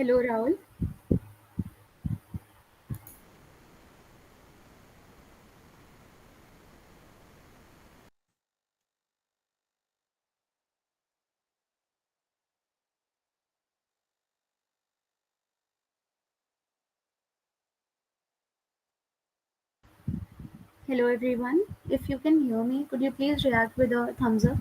Hello, Rahul. Hello, everyone. If you can hear me, could you please react with a thumbs up?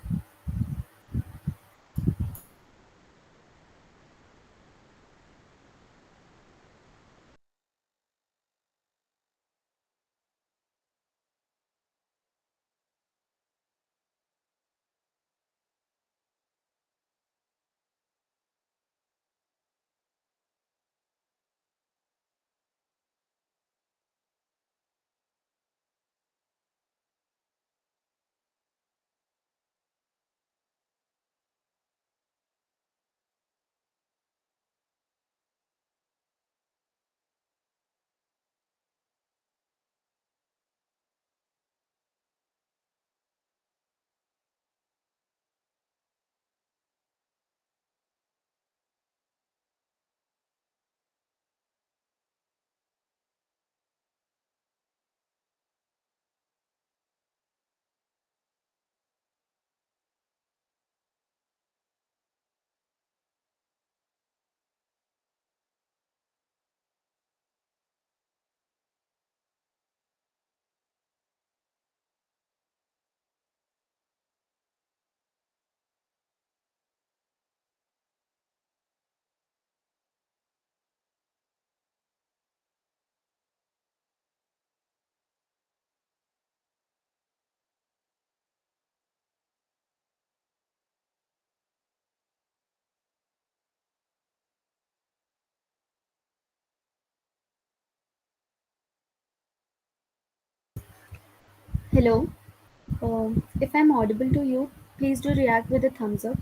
Hello. If I'm audible to you, please do react with a thumbs up.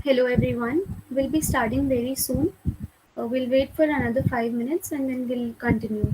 Hello everyone. We'll be starting very soon. We'll wait for another 5 minutes and then we'll continue.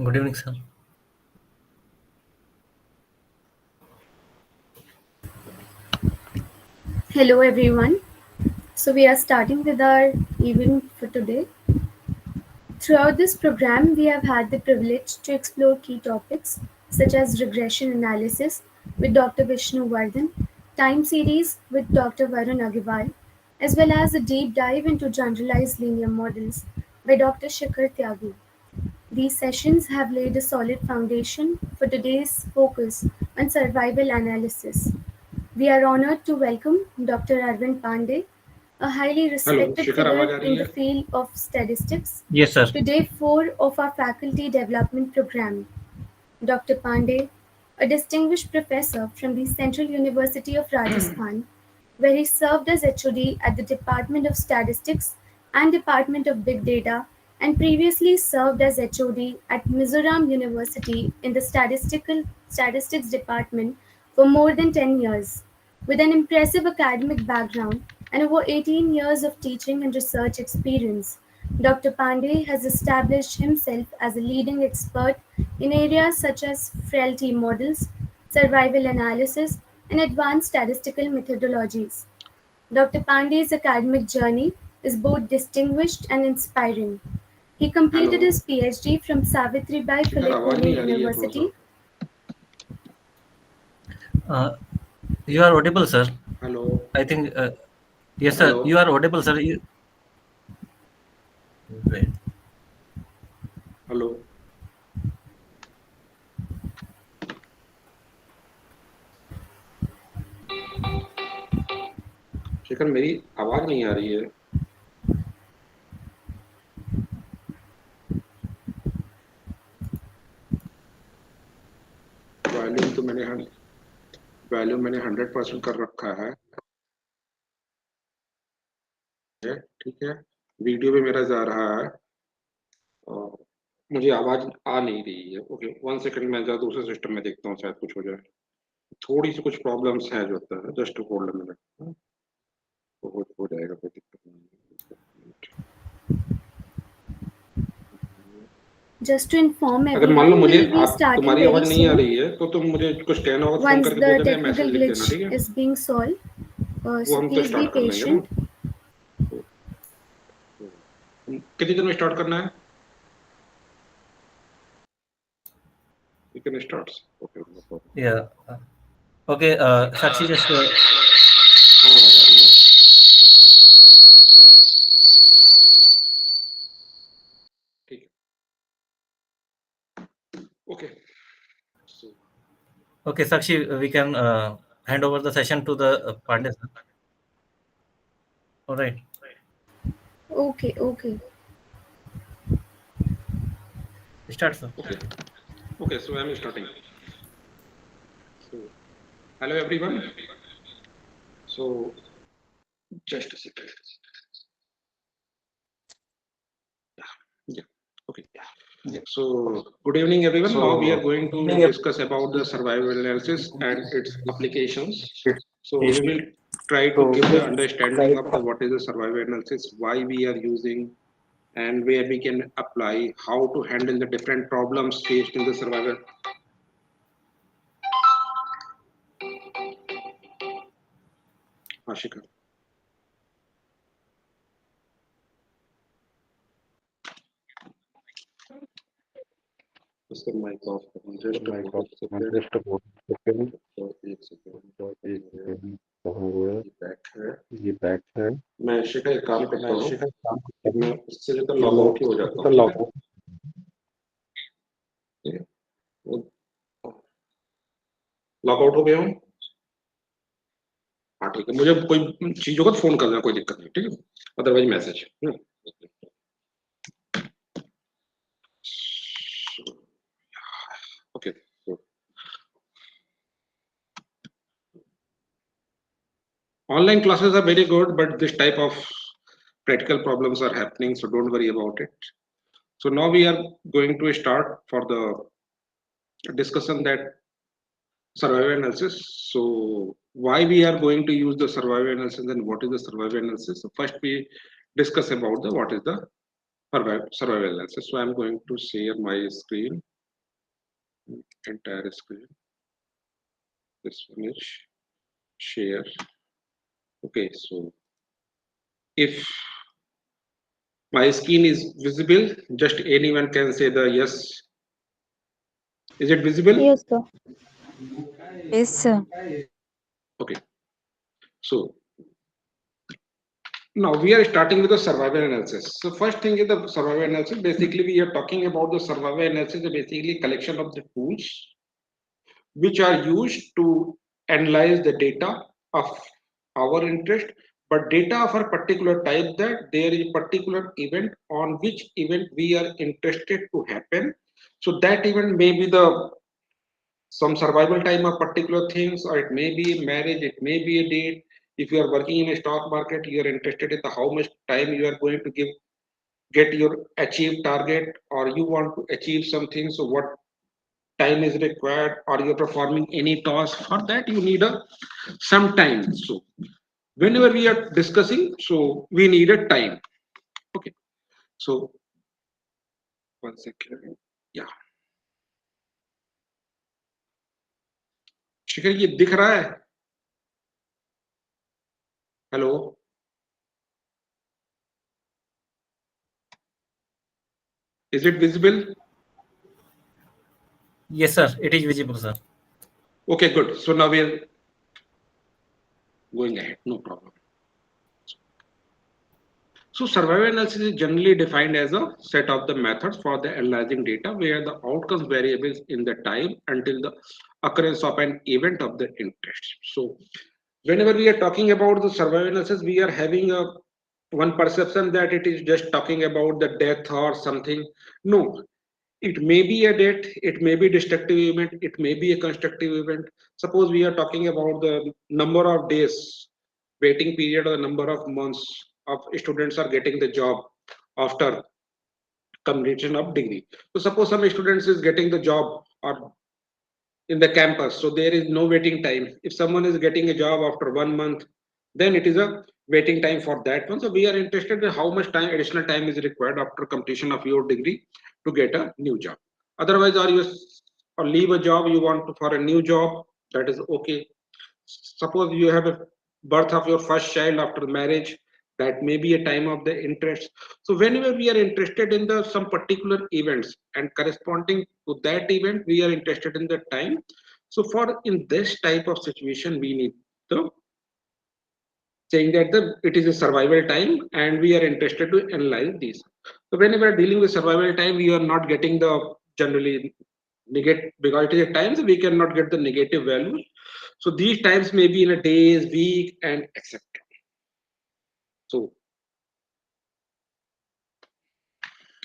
Good evening, sir. Hello everyone. So we are starting with our event for today. Throughout this program, we have had the privilege to explore key topics such as regression analysis with Dr. Vishnu Vardhan, time series with Dr. Varun Agarwal, as well as a deep dive into generalized linear models by Dr. Shikhar Tyagi. These sessions have laid a solid foundation for today's focus on survival analysis. We are honored to welcome Dr. Arvind Pandey, a highly hello respected Shikhar, figure आवाज आ रही in the है? field of statistics. Yes, sir. Today, four of our faculty development program. Dr. Pandey, a distinguished professor from the Central University of Rajasthan, where he served as HOD at the Department of Statistics and Department of Big Data, and previously served as HOD at Mizoram University in the Statistics Department for more than 10 years. With an impressive academic background and over 18 years of teaching and research experience, Dr. Pandey has established himself as a leading expert in areas such as frailty models, survival analysis, and advanced statistical methodologies. Dr. Pandey's academic journey is both distinguished and inspiring. He hello completed his PhD from Savitribai Shikhar, Phule आवाज Pune नहीं आ रही है थोड़ा सा. University. Uh, you are audible, sir. Hello I think, yes, hello sir. You are audible, sir. Wait. Hello Shikhar, मेरी आवाज नहीं आ रही है. वॉल्यूम तो वॉल्यूम मैंने 100% कर रखा है. ठीक है, वीडियो भी मेरा जा रहा है और मुझे आवाज आ नहीं रही है. ओके, 1 सेकंड, मैं जरा दूसरे सिस्टम में देखता हूँ, शायद कुछ हो जाए. थोड़ी सी कुछ प्रॉब्लम्स हैं जो होता है. जस्ट होल्ड मिनट, हो जाएगा, कोई दिक्कत नहीं है. Just to inform अगर मान लो everyone, मुझे we'll be आप starting तुम्हारी very आवाज नहीं आ soon रही है तो तुम मुझे कुछ कहना होगा तो फोन once करके बोल the देना या technical मैसेज लिख देना. glitch ठीक है, is being solved. वो So हम तो please be स्टार्ट कर देंगे ना. patient. कितनी देर में स्टार्ट करना है? You can start. Okay, no problem. Yeah. Okay, Sakshi, just हाँ, आवाज आ रही है. ठीक है, okay. So, okay, Sakshi, we can hand over the session to the Pandey, sir. All right. Okay, okay. Start, sir. so I'm starting. So, hello everyone. So, just a second. Yeah. Okay. So, good evening everyone. Now we are going to discuss about the survival analysis and its applications. So, we will try to give the understanding of the what is the survival analysis, why we are using, and where we can apply, how to handle the different problems faced in the survival. Ashika. उसका mic off करो. Just a moment. Second तो एक second. और एक second कहाँ हुआ ये back है. ये बैक है मैं शिखा एक काम करता हूँ. काम अब मैं इससे जो लॉग आउट ही हो जाता हूँ. लॉक ठीक है, लॉग आउट हो गया हूँ. हाँ ठीक है, मुझे कोई चीज होगा तो फोन कर देना, कोई दिक्कत नहीं. ठीक है, otherwise message. Okay. Online classes are very good, but this type of practical problems are happening, so don't worry about it. So now we are going to start for the discussion that survival analysis. So why we are going to use the survival analysis and what is the survival analysis? So first we discuss about the what is the survival analysis. So I'm going to share my screen, entire screen. This one is share. Okay, so if my screen is visible, just anyone can say the yes. Is it visible? Yes, sir. Yes, sir. Okay. So now we are starting with the survival analysis. So first thing is the survival analysis. Basically, we are talking about the survival analysis, basically collection of the tools which are used to analyze the data of our interest but data of a particular type, that there is a particular event on which event we are interested to happen. So that event may be the some survival time of particular things, or it may be marriage, it may be a date. If you are working in a stock market, you are interested in the how much time you are going to give get your achieve target, or you want to achieve something, so what time is required, or you're performing any task. For that you need a some time. So whenever we are discussing, so we need a time. Okay, so one second. Yeah, शिखर ये दिख रहा है? Hello, is it visible? Yes, sir. It is visible, sir. Okay, good. So now we are going ahead, no problem. So survival analysis is generally defined as a set of the methods for the analyzing data where the outcomes variables in the time until the occurrence of an event of the interest. So whenever we are talking about the survival analysis, we are having a one perception that it is just talking about the death or something. No, it may be a death, it may be destructive event, it may be a constructive event. Suppose we are talking about the number of days waiting period or the number of months of students are getting the job after completion of degree. So suppose some students is getting the job or in the campus, so there is no waiting time. If someone is getting a job after 1 month, then it is a waiting time for that one. So we are interested in how much time additional time is required after completion of your degree to get a new job. Otherwise, are you or leave a job, you want to, for a new job, that is okay. Suppose you have a birth of your first child after marriage, that may be a time of the interest. So whenever we are interested in the some particular events and corresponding to that event, we are interested in the time. So for in this type of situation, we need the saying that it is a survival time and we are interested to analyze these. So whenever dealing with survival time, we are not getting the generally negative, because it is a time, so we cannot get the negative values. So these times may be in a days, week, and etc. So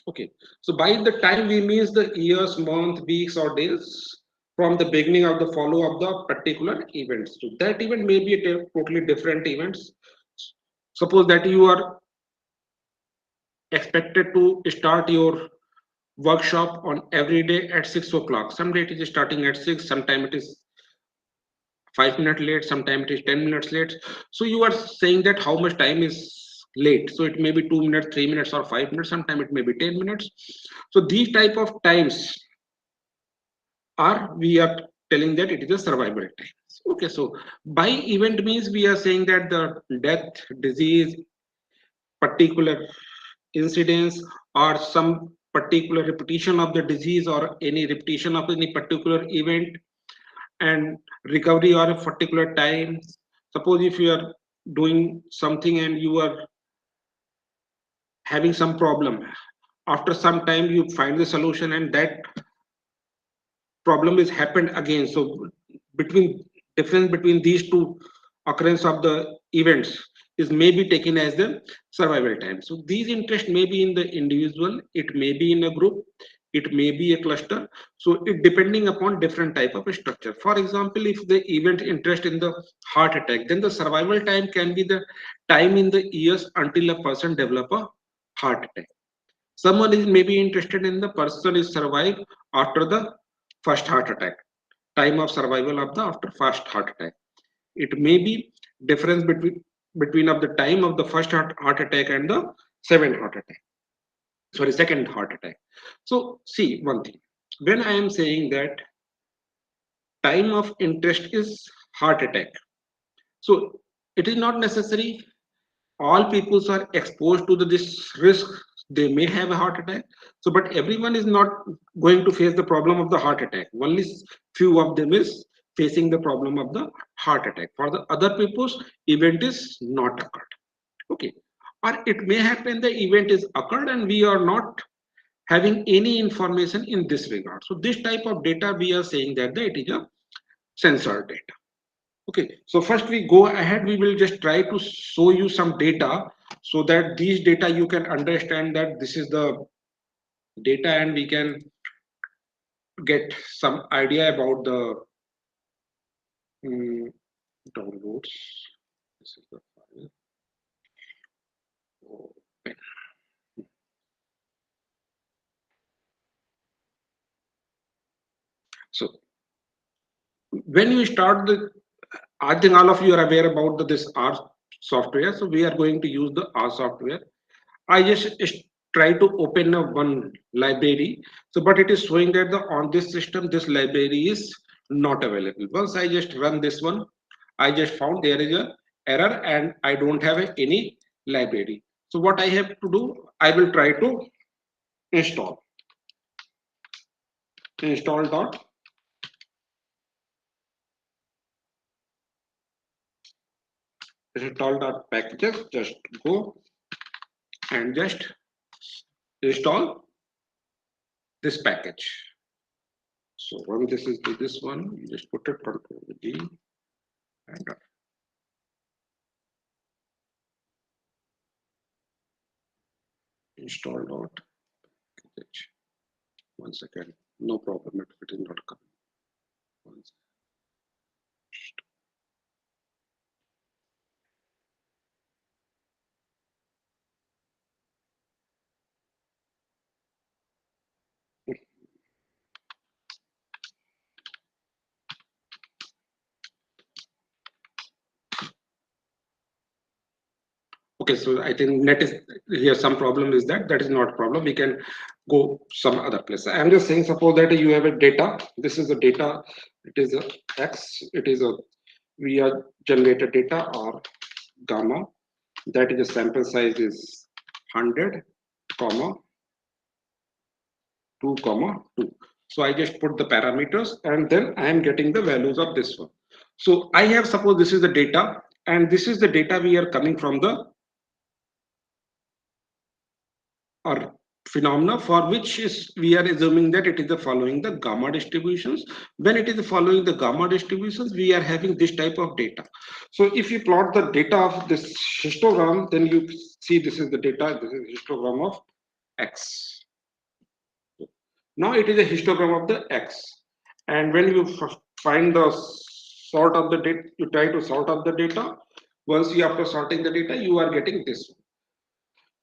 okay, so by the time we means the years, month, weeks, or days from the beginning of the follow of the particular events. So that event may be a totally different events. Suppose that you are expected to start your workshop on every day at 6 o'clock. Some day it is starting at 6, sometime it is 5 minutes late, sometime it is 10 minutes late. So you are saying that how much time is late. So it may be 2 minutes, 3 minutes, or 5 minutes, sometime it may be 10 minutes. So these type of times are we are telling that it is a survival time. Okay, so by event means we are saying that the death, disease, particular incidents, or some particular repetition of the disease or any repetition of any particular event, and recovery or a particular time. Suppose if you are doing something and you are having some problem, after some time you find the solution and that problem is happened again. So between difference between these two occurrence of the events is may be taken as the survival time. So these interests may be in the individual, it may be in a group, it may be a cluster. So it depending upon different type of structure. For example, if the event interest in the heart attack, then the survival time can be the time in the years until a person develop a heart attack. Someone is maybe interested in the person is survive after the first heart attack, time of survival of the after first heart attack. It may be difference between of the time of the first heart attack and the second heart attack. So see one thing, when I am saying that time of interest is heart attack, so it is not necessary all peoples are exposed to this risk, they may have a heart attack. So but everyone is not going to face the problem of the heart attack, only few of them is facing the problem of the heart attack. For the other people's event is not occurred. Okay, or it may happen the event is occurred and we are not having any information in this regard. So this type of data we are saying that it is a censored data. Okay, so first we go ahead, we will just try to show you some data so that these data you can understand that this is the data and we can get some idea about the mm, downloads. This is the file. Open. So when you start the, I think all of you are aware about this R software. So we are going to use the R software. I just try to open a one library. So, but it is showing that the on this system, this library is not available. Once I just run this one, I just found there is a error and I don't have any library. So what I have to do, I will try to install dot install dot packages. Just go and just install this package. So when this is this one, you just put it Control D and install dot package. One second, no problem. It is not coming. One second. Okay, so I think net is here. Some problem is that is not a problem. We can go some other place. I'm just saying, suppose that you have a data. This is the data. It is a X. It is a we are generated data or gamma. That is the sample size is 100, comma 2, comma 2. So I just put the parameters and then I am getting the values of this one. So I have suppose this is the data and this is the data we are coming from the or phenomena for which is we are assuming that it is the following the gamma distributions. When it is the following the gamma distributions, we are having this type of data. So if you plot the data of this histogram, then you see this is the data, this is histogram of X. Now it is a histogram of the X. And when you find the sort of the data, you try to sort of the data. Once you after sorting the data, you are getting this.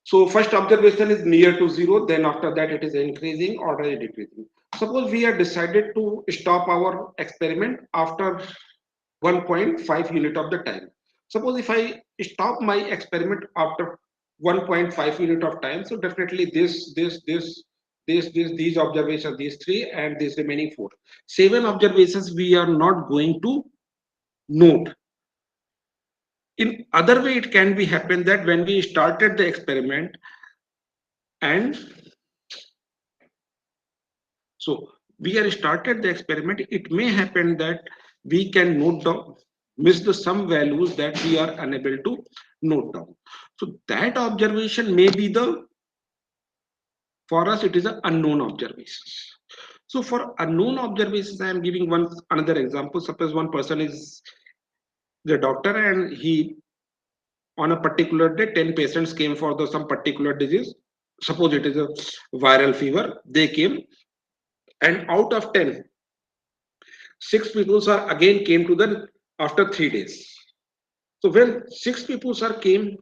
So first observation is near to zero, then after that it is increasing or decreasing. Suppose we have decided to stop our experiment after 1.5 unit of the time. Suppose if I stop my experiment after 1.5 unit of time, so definitely these observations, these three and these remaining four. 7 observations we are not going to note. In other way, it can be happen that when we started the experiment and so we are started the experiment, it may happen that we can note down, miss the some values that we are unable to note down. So that observation may be the, for us, it is an unknown observations. So for unknown observations, I am giving one another example. Suppose one person is the doctor and he on a particular day 10 patients came for the some particular disease. Suppose it is a viral fever. They came and out of 10, 6 people are again came to the after 3 days. So when 6 people are came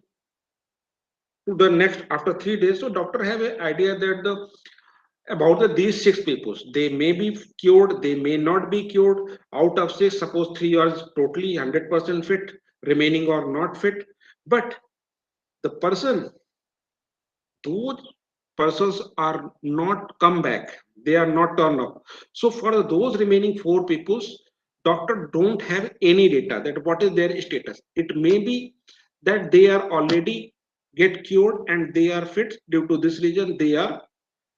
to the next after 3 days, so doctor have an idea that the about these 6 people, they may be cured, they may not be cured. Out of 6, suppose 3 are totally 100% fit, remaining or not fit. But the person, those persons are not come back, they are not turned up. So for those remaining 4 peoples, doctor don't have any data that what is their status. It may be that they are already get cured and they are fit, due to this reason they are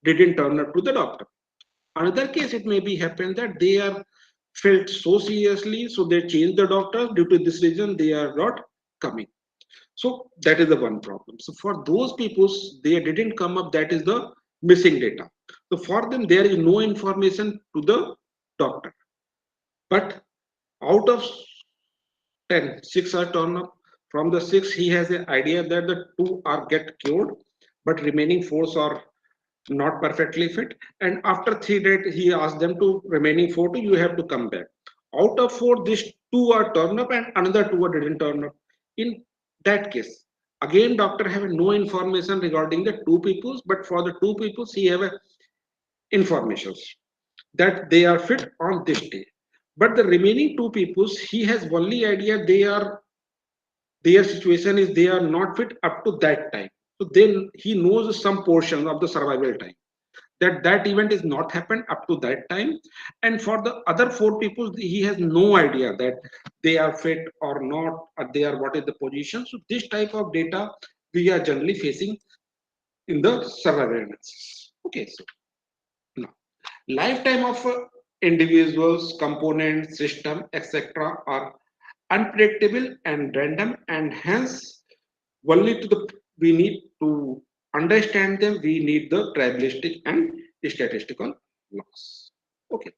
didn't turn up to the doctor. Another case, it may be happen that they are felt so seriously, so they change the doctor, due to this reason they are not coming. So that is the one problem. So for those people, they didn't come up, that is the missing data. So for them, there is no information to the doctor. But out of 10, 6 are turned up. From the 6, he has the idea that the 2 are get cured, but remaining 4 are not perfectly fit. And after 3 days, he asked them to remaining 4 to you have to come back. Out of 4, these 2 are turned up and another 2 are didn't turn up. In that case, again, doctor have no information regarding the 2 peoples, but for the 2 peoples, he have a informations that they are fit on this day. But the remaining 2 peoples, he has only idea their situation is they are not fit up to that time. So then he knows some portion of the survival time that event is not happened up to that time. And for the other 4 people, he has no idea that they are fit or not, or they are what is the position. So this type of data we are generally facing in the survival analysis. Okay, so now lifetime of individuals, components, system, etc. are unpredictable and random, and hence only to the we need to understand them. We need the probabilistic and statistical laws. Okay,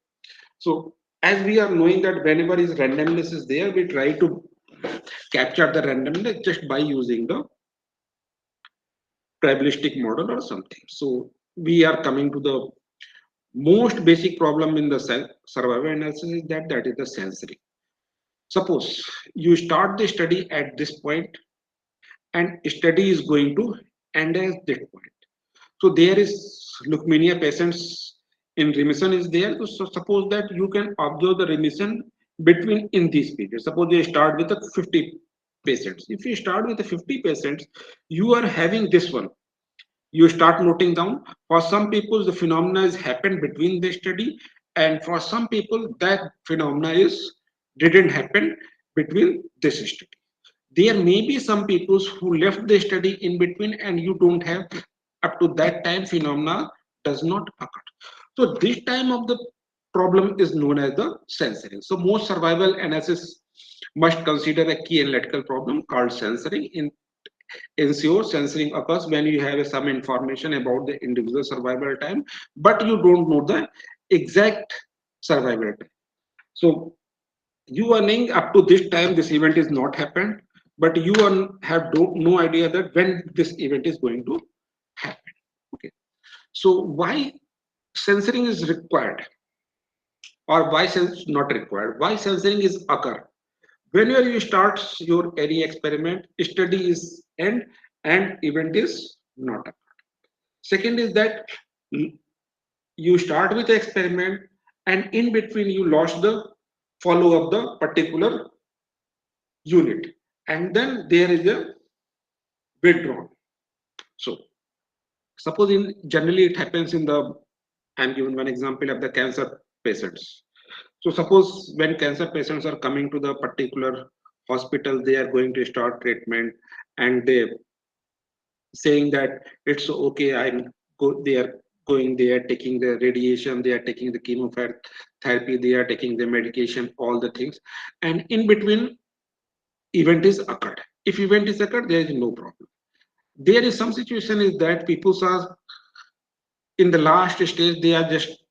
so as we are knowing that whenever is randomness is there, we try to capture the randomness just by using the probabilistic model or something. So we are coming to the most basic problem in the survival analysis is that is the sensory. Suppose you start the study at this point and study is going to end at that point. So there is leukemia patients in remission is there. So suppose that you can observe the remission between in these periods. Suppose you start with the 50 patients. If you start with the 50 patients, you are having this one, you start noting down. For some people the phenomena is happened between the study, and for some people that phenomena is didn't happen between this study. There may be some people who left the study in between and you don't have up to that time phenomena does not occur. So this time of the problem is known as the censoring. So most survival analysis must consider a key analytical problem called censoring. In ensure censoring occurs when you have some information about the individual survival time, but you don't know the exact survival time. So you are knowing up to this time this event is not happened, but you have no idea that when this event is going to happen. Okay. So why censoring is required or why not required? Why censoring is occur? Whenever you start your any experiment, study is end and event is not occurred. Second is that you start with the experiment and in between you lost the follow up the particular unit, and then there is a withdrawn. So suppose in generally it happens in the, I'm given one example of the cancer patients. So suppose when cancer patients are coming to the particular hospital, they are going to start treatment and they saying that it's okay, they are going, they are taking the radiation, they are taking the chemotherapy, they are taking the medication, all the things, and in between event is occurred. If event is occurred, there is no problem. There is some situation is that people are in the last stage, they are just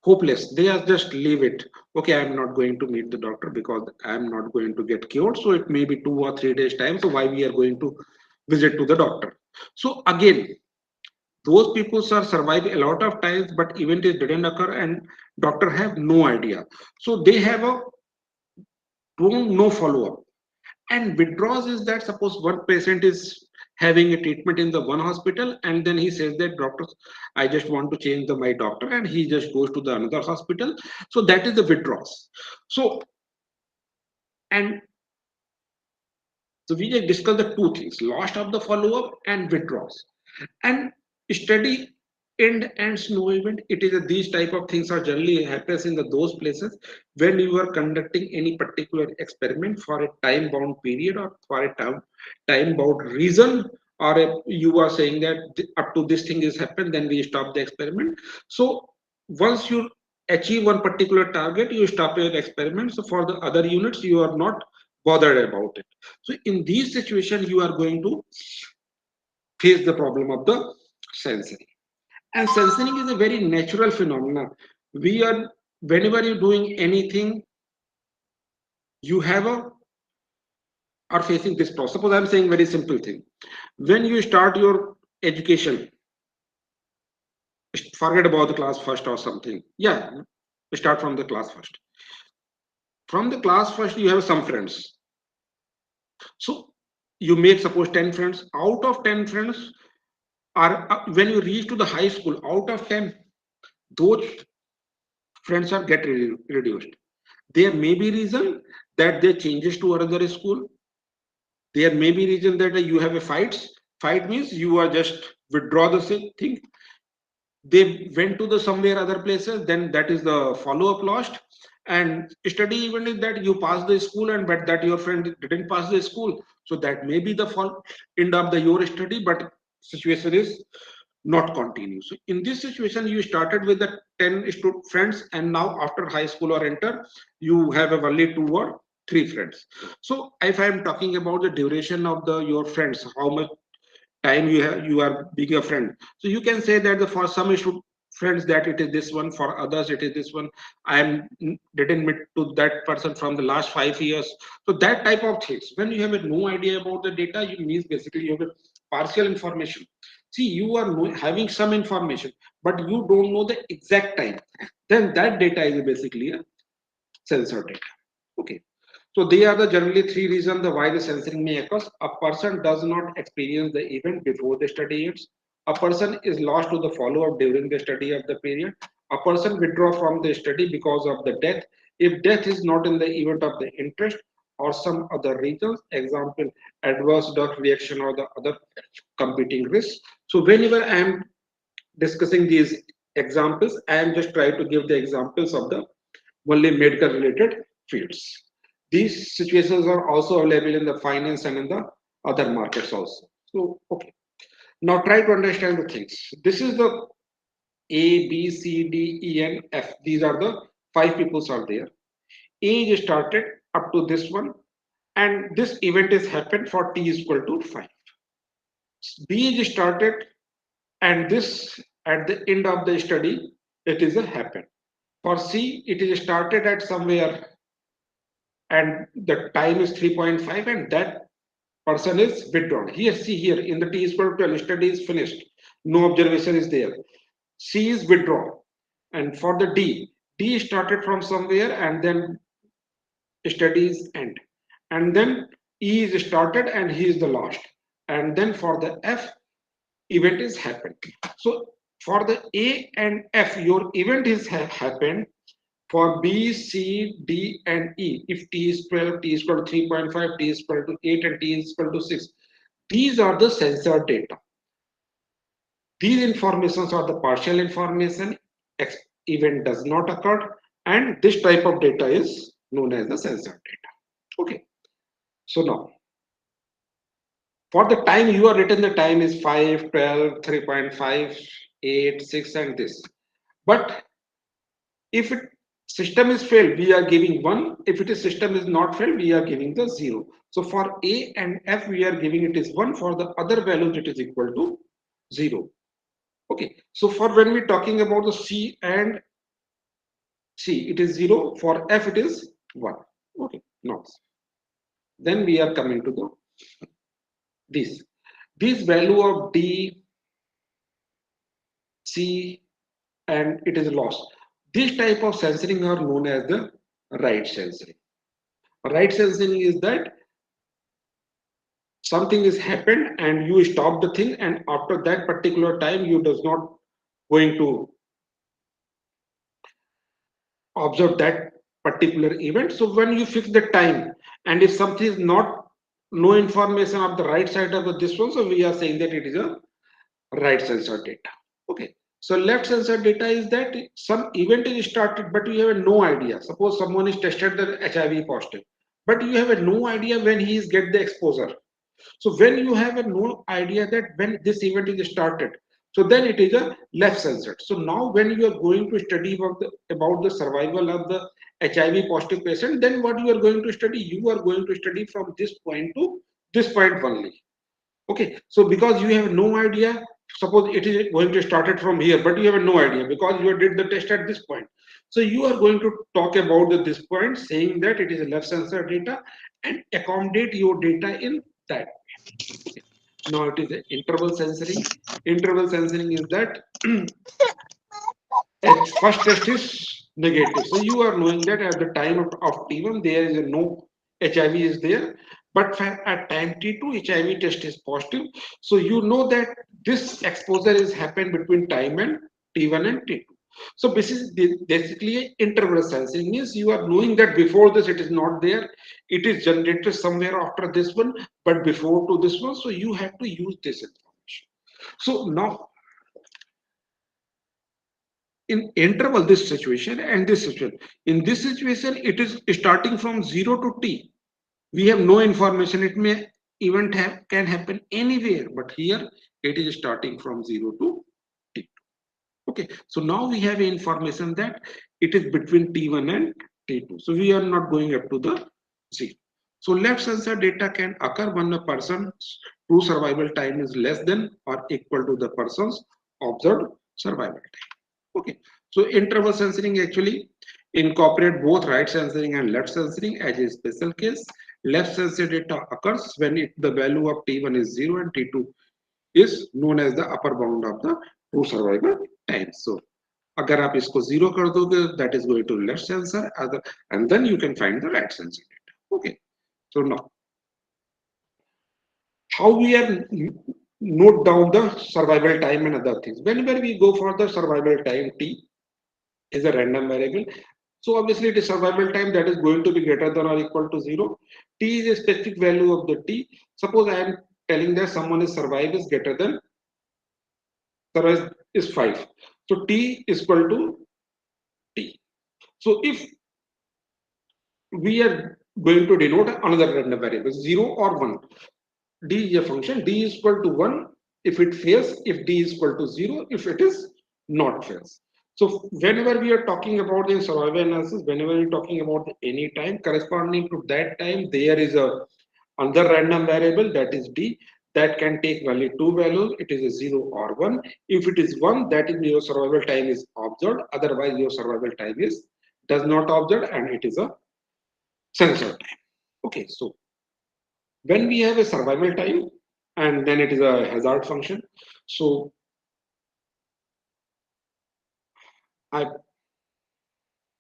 hopeless, they are just leave it. Okay, I'm not going to meet the doctor because I'm not going to get cured, so it may be 2 or 3 days time, so why we are going to visit to the doctor? So again, those people are survive a lot of times, but event is didn't occur and doctor have no idea. So they have a don't no follow up. And withdrawals is that suppose one patient is having a treatment in the one hospital and then he says that doctor, I just want to change my doctor, and he just goes to the another hospital. So that is the withdrawals. So and so we just discuss the two things, loss of the follow up and withdrawals. And study end and snow event, it is these type of things are generally happens in those places when you are conducting any particular experiment for a time bound period or for a time bound reason, or you are saying that up to this thing is happened, then we stop the experiment. So once you achieve one particular target, you stop your experiment. So for the other units you are not bothered about it. So in these situations you are going to face the problem of the censoring. And censoring is a very natural phenomenon. We are, whenever you're doing anything, you have a are facing this problem. Suppose I'm saying very simple thing. When you start your education, forget about the class first or something. Yeah, start from the class first. From the class first, you have some friends. So you make suppose 10 friends. Out of 10 friends, are when you reach to the high school, out of 10, those friends are reduced. There may be reason that they changes to another school. There may be reason that you have a fights. Fight means you are just withdraw the same thing. They went to the somewhere other places, then that is the follow-up lost. And study even is that you pass the school and but that your friend didn't pass the school. So that may be the end of the your study, but situation is not continue. So in this situation, you started with the 10 friends, and now after high school or enter, you have a only 2 or 3 friends. So if I am talking about the duration of the your friends, how much time you are being a friend, so you can say that the for some issue friends that it is this one, for others it is this one. I am didn't meet to that person from the last 5 years. So that type of things, when you have no idea about the data, you means basically you have a partial information. See, you are having some information, but you don't know the exact time, then that data is basically a censored data. Okay. So they are the generally 3 reasons the why the censoring may occur. A person does not experience the event before the study ends. A person is lost to the follow-up during the study of the period. A person withdraw from the study because of the death. If death is not in the event of the interest or some other reasons, example, adverse drug reaction or the other competing risks. So whenever I am discussing these examples, I am just trying to give the examples of the only medical related fields. These situations are also available in the finance and in the other markets also. So, okay. Now try to understand the things. This is the A, B, C, D, E, and F. These are the 5 peoples are there. A is started up to this one, and this event is happened for T is equal to 5. B is started, and this at the end of the study, it is a happen. For C, it is started at somewhere and the time is 3.5 and that person is withdrawn. Here, see here in the T is equal to 12, study is finished. No observation is there. C is withdrawn. And for the D started from somewhere and then studies end. And then E is started and he is the last. And then for the F, event is happened. So for the A and F, your event is happened. For B, C, D, and E, if T is 12, T is equal to 3.5, T is equal to 8, and T is equal to 6, these are the censored data. These informations are the partial information, event does not occur, and this type of data is known as the censored data. Okay, so now, for the time you are written, the time is 5, 12, 3.5, 8, 6, and this. But if it system is failed, we are giving 1. If it is system is not failed, we are giving the 0. So for A and F, we are giving it is 1. For the other values, it is equal to 0. Okay. So for when we're talking about the C and C, it is 0. For F, it is 1. Okay. Now, then we are coming to the this value of D, C, and it is lost. This type of censoring are known as the right censoring. Right censoring is that something is happened and you stop the thing, and after that particular time you does not going to observe that particular event. So when you fix the time, and if something is not no information of the right side of this one, so we are saying that it is a right sensor data. Okay, so left sensor data is that some event is started but you have no idea. Suppose someone is tested the HIV positive, but you have no idea when he is get the exposure. So when you have a no idea that when this event is started, so then it is a left censored. So now when you are going to study about the survival of the HIV positive patient, then what you are going to study? You are going to study from this point to this point only. Okay, so because you have no idea, suppose it is going to start it from here, but you have no idea because you did the test at this point. So you are going to talk about this point, saying that it is a left sensor data and accommodate your data in that. Okay. Now it is a interval censoring. Interval censoring is that first test is negative. So you are knowing that at the time of T1 there is a no HIV is there, but at time T2 HIV test is positive. So you know that this exposure is happened between time and T1 and T2. So this is basically interval sensing, means you are knowing that before this it is not there, it is generated somewhere after this one, but before to this one. So you have to use this information. So now in interval this situation and this situation, in this situation it is starting from 0 to t. We have no information, it may event can happen anywhere, but here it is starting from 0 to t. Okay, so now we have information that it is between t1 and t2, so we are not going up to the 0. So left sensor data can occur when a person's true survival time is less than or equal to the person's observed survival time. Okay, so interval censoring actually incorporate both right censoring and left censoring as a special case. Left sensor data occurs when the value of T1 is 0 and T2 is known as the upper bound of the true survival time. So अगर आप इसको 0 कर दोगे, that is going to left sensor, and then you can find the right sensor data. Okay, so now how we are note down the survival time and other things. Whenever we go for the survival time T is a random variable. So obviously it is survival time that is going to be greater than or equal to 0. T is a specific value of the T. Suppose I am telling that someone is survive is greater than survive is 5. So T is equal to T. So if we are going to denote another random variable 0 or 1, D is a function, D is equal to 1 if it fails, if D is equal to 0 if it is not fails. So whenever we are talking about the survival analysis, whenever we're talking about any time corresponding to that time, there is a another random variable that is D that can take value two values. It is a 0 or 1. If it is 1, that is your survival time is observed. Otherwise, your survival time is does not observed and it is a sensor time. Okay, so when we have a survival time and then it is a hazard function. So I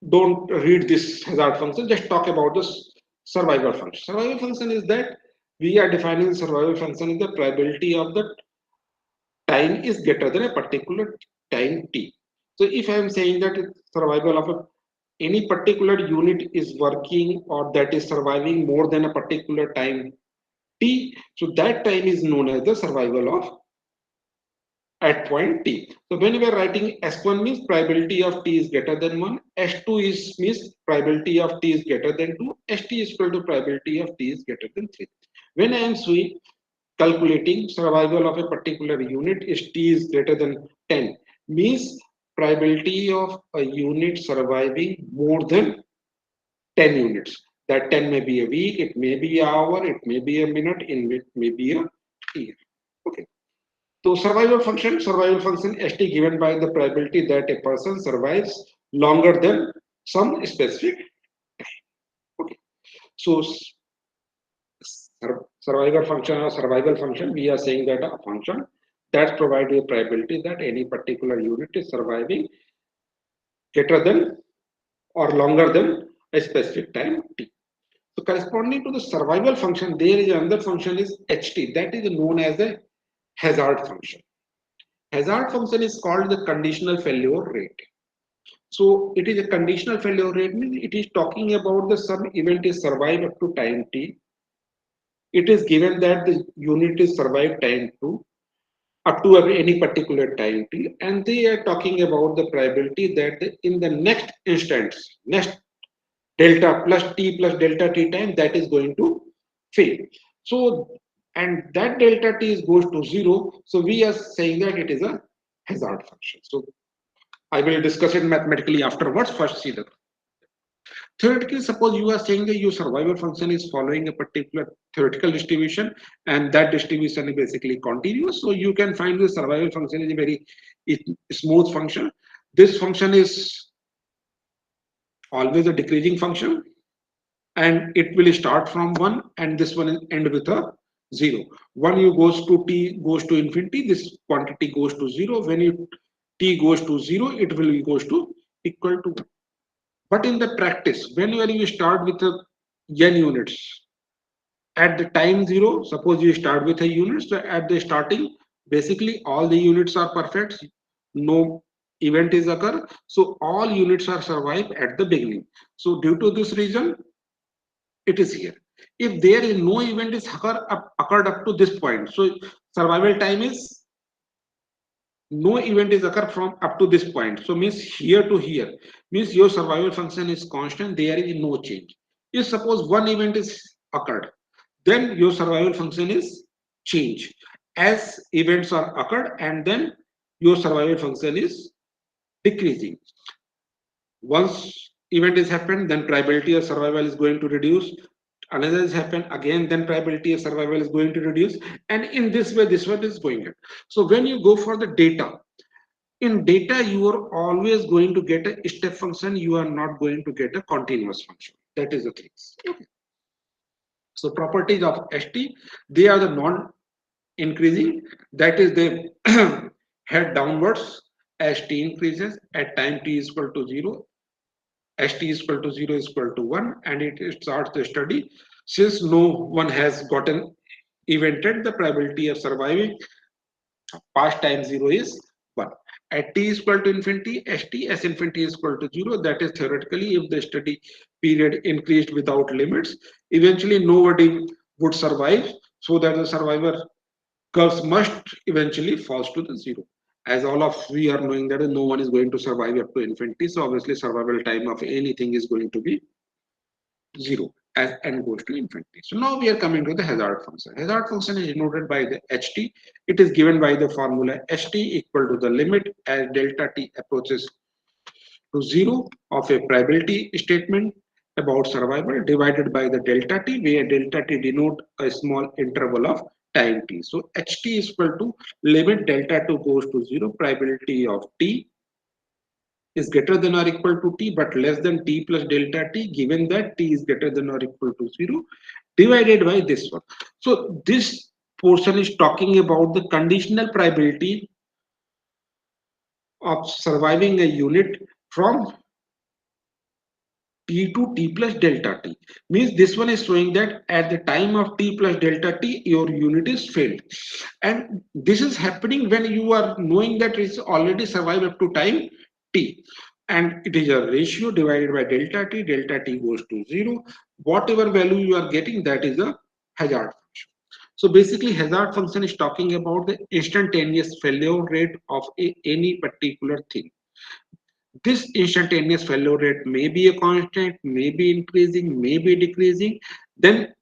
don't read this hazard function, just talk about this survival function. Survival function is that we are defining the survival function is the probability of the time is greater than a particular time t. So if I am saying that survival of any particular unit is working or that is surviving more than a particular time t, so that time is known as the survival of at point t. So when we are writing S1 means probability of t is greater than 1, S2 is means probability of t is greater than 2, St is equal to probability of t is greater than 3. When I am calculating survival of a particular unit is t is greater than 10, means probability of a unit surviving more than 10 units. That 10 may be a week, it may be an hour, it may be a minute, it may be a year. Okay. So survival function st given by the probability that a person survives longer than some specific time. Okay. So survival function, we are saying that a function that provides a probability that any particular unit is surviving greater than or longer than a specific time t. So corresponding to the survival function, there is another function is ht that is known as a hazard function. Hazard function is called the conditional failure rate. So it is a conditional failure rate, means it is talking about the some event is survived up to time t. It is given that the unit is survived time 2 up to any particular time t, and they are talking about the probability that in the next instance, next delta plus delta t time, that is going to fail. So, and that delta t is goes to 0. So we are saying that it is a hazard function. So I will discuss it mathematically afterwards. First, see the. Theoretically, suppose you are saying that your survival function is following a particular theoretical distribution, and that distribution is basically continuous. So you can find the survival function is a very smooth function. This function is always a decreasing function, and it will start from 1, and this one will end with a 0. When you goes to t goes to infinity, this quantity goes to 0. When you t goes to 0, it will goes to equal to 1. But in the practice, whenever you start with a n units at the time 0, suppose you start with a unit, so at the starting basically all the units are perfect, no event is occur, so all units are survive at the beginning. So due to this reason, it is here. If there is no event is occurred up to this point, so survival time is no event is occurred from up to this point. So means here to here means your survival function is constant. There is no change. If suppose one event is occurred, then your survival function is change as events are occurred, and then your survival function is decreasing. Once event is happened, then probability of survival is going to reduce. Another has happened again, then probability of survival is going to reduce, and in this way this one is going on. So when you go for the data, in data you are always going to get a step function, you are not going to get a continuous function. That is the thing. Okay. So properties of st, they are the non increasing, that is they head downwards as t increases. At time t is equal to 0, st is equal to 0 is equal to 1, and it starts the study. Since no one has gotten evented, the probability of surviving past time 0 is 1. At t is equal to infinity, st as infinity is equal to 0. That is theoretically, if the study period increased without limits, eventually nobody would survive, so that the survivor curves must eventually falls to the 0. As all of we are knowing that no one is going to survive up to infinity, so obviously survival time of anything is going to be 0 as n goes to infinity. So now we are coming to the hazard function. Hazard function is denoted by the ht. It is given by the formula ht equal to the limit as delta t approaches to 0 of a probability statement about survival divided by the delta t, where delta t denote a small interval of time t. So ht is equal to limit delta 2 goes to 0, probability of t is greater than or equal to t but less than t plus delta t, given that t is greater than or equal to 0, divided by this one. So this portion is talking about the conditional probability of surviving a unit from t to t plus delta t. Means this one is showing that at the time of t plus delta t your unit is failed, and this is happening when you are knowing that it's already survived up to time t, and it is a ratio divided by delta t goes to 0. Whatever value you are getting, that is a hazard function. So basically hazard function is talking about the instantaneous failure rate of any particular thing. This instantaneous failure rate may be a constant, may be increasing, may be decreasing. Then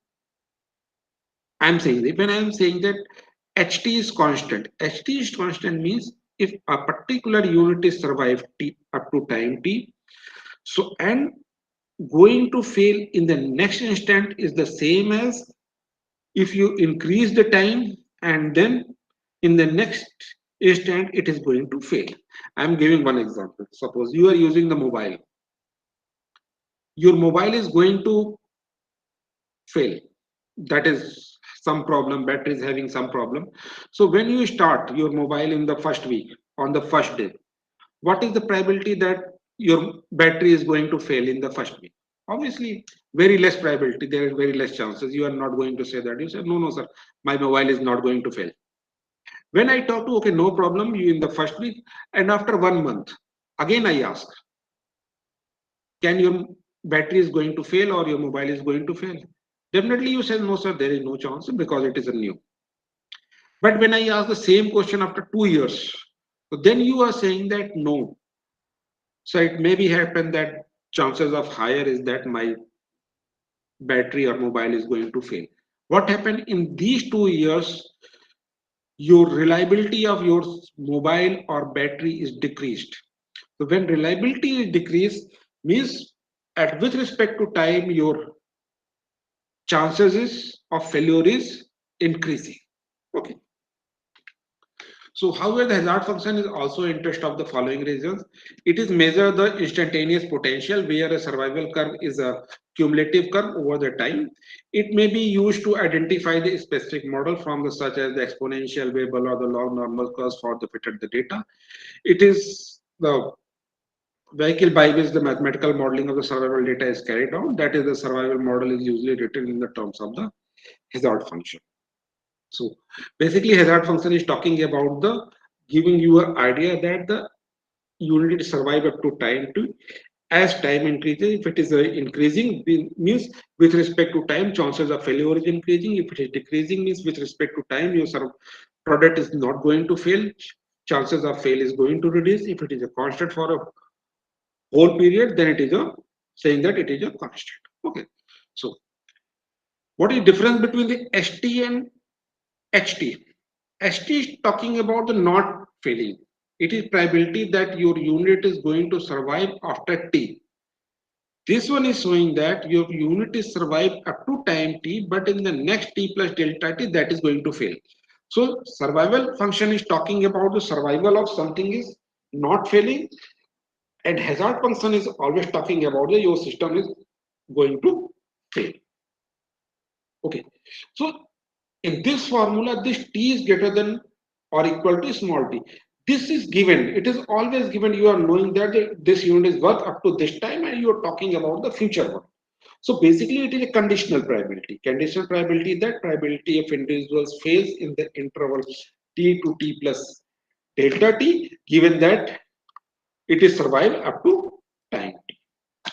I'm saying that when I'm saying that HT is constant, HT is constant means if a particular unit is survived T up to time T, so and going to fail in the next instant is the same as if you increase the time and then in the next instant it is going to fail. I'm giving one example. Suppose you are using the mobile, your mobile is going to fail, that is some problem, battery is having some problem. So when you start your mobile in the first week, on the first day, what is the probability that your battery is going to fail in the first week? Obviously very less probability, there is very less chances. You are not going to say that, you say no sir, my mobile is not going to fail. When I talk to, okay, no problem, you in the first week, and after 1 month again I ask, can your battery is going to fail or your mobile is going to fail? Definitely you say no sir, there is no chance because it is a new. But when I ask the same question after 2 years, so then you are saying that no. So it may be happen that chances of higher is that my battery or mobile is going to fail. What happened in these 2 years? Your reliability of your mobile or battery is decreased. So when reliability is decreased, means at with respect to time, your chances of failure is increasing. Okay. So, however, the hazard function is also interest of the following reasons. It is measure the instantaneous potential where a survival curve is a cumulative curve over the time. It may be used to identify the specific model from the such as the exponential, variable, or the log normal curves for the fitted the data. It is the vehicle by which the mathematical modeling of the survival data is carried out. That is, the survival model is usually written in the terms of the hazard function. So basically, hazard function is talking about the giving you an idea that the you need to survive up to time to as time increases. If it is increasing, means with respect to time, chances of failure is increasing. If it is decreasing, means with respect to time, your product is not going to fail. Chances of fail is going to reduce. If it is a constant for a whole period, then it is a saying that it is a constant. Okay. So what is difference between the ST and HT? ST is talking about the not failing. It is probability that your unit is going to survive after T. This one is showing that your unit is survive up to time T, but in the next T plus delta T, that is going to fail. So survival function is talking about the survival of something is not failing, and hazard function is always talking about the your system is going to fail. Okay. So in this formula, this T is greater than or equal to small t. This is given. It is always given. You are knowing that this unit is worth up to this time and you are talking about the future one. So basically, it is a conditional probability. Conditional probability that probability of individuals fails in the interval t to t plus delta t, given that it is survive up to time t.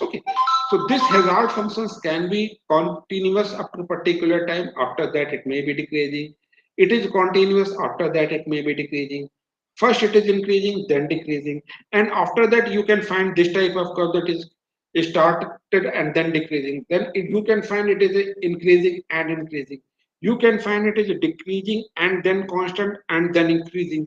Okay. So this hazard functions can be continuous up to particular time. After that, it may be decreasing. It is continuous. After that, it may be decreasing. First, it is increasing, then decreasing, and after that, you can find this type of curve that is started and then decreasing. Then you can find it is increasing and increasing. You can find it is decreasing and then constant and then increasing.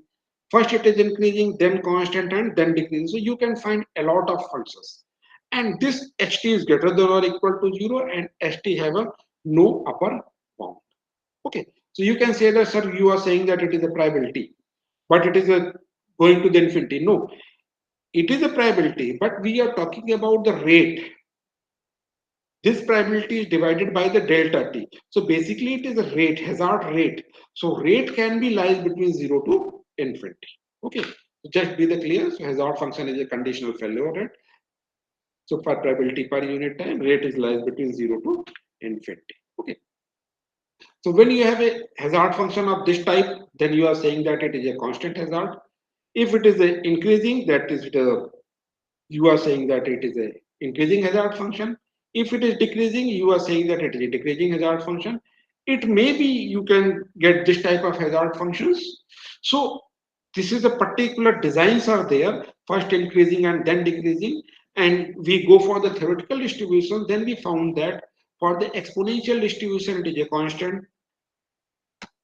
First, it is increasing, then constant, and then decreasing. So you can find a lot of functions, and this ht is greater than or equal to 0 and ht have a no upper bound. Okay, so you can say that, sir, you are saying that it is a probability, but it is a going to the infinity. No, it is a probability, but we are talking about the rate. This probability is divided by the delta t. So basically it is a rate, hazard rate. So rate can be lies between 0 to infinity. Okay, just be the clear. So hazard function is a conditional failure rate. So for probability per unit time, rate is lies between 0 to infinity. Okay. So when you have a hazard function of this type, then you are saying that it is a constant hazard. If it is a increasing, that is you are saying that it is a increasing hazard function. If it is decreasing, you are saying that it is a decreasing hazard function. It may be you can get this type of hazard functions. So this is a particular designs are there, first increasing and then decreasing, and we go for the theoretical distribution. Then we found that for the exponential distribution, it is a constant.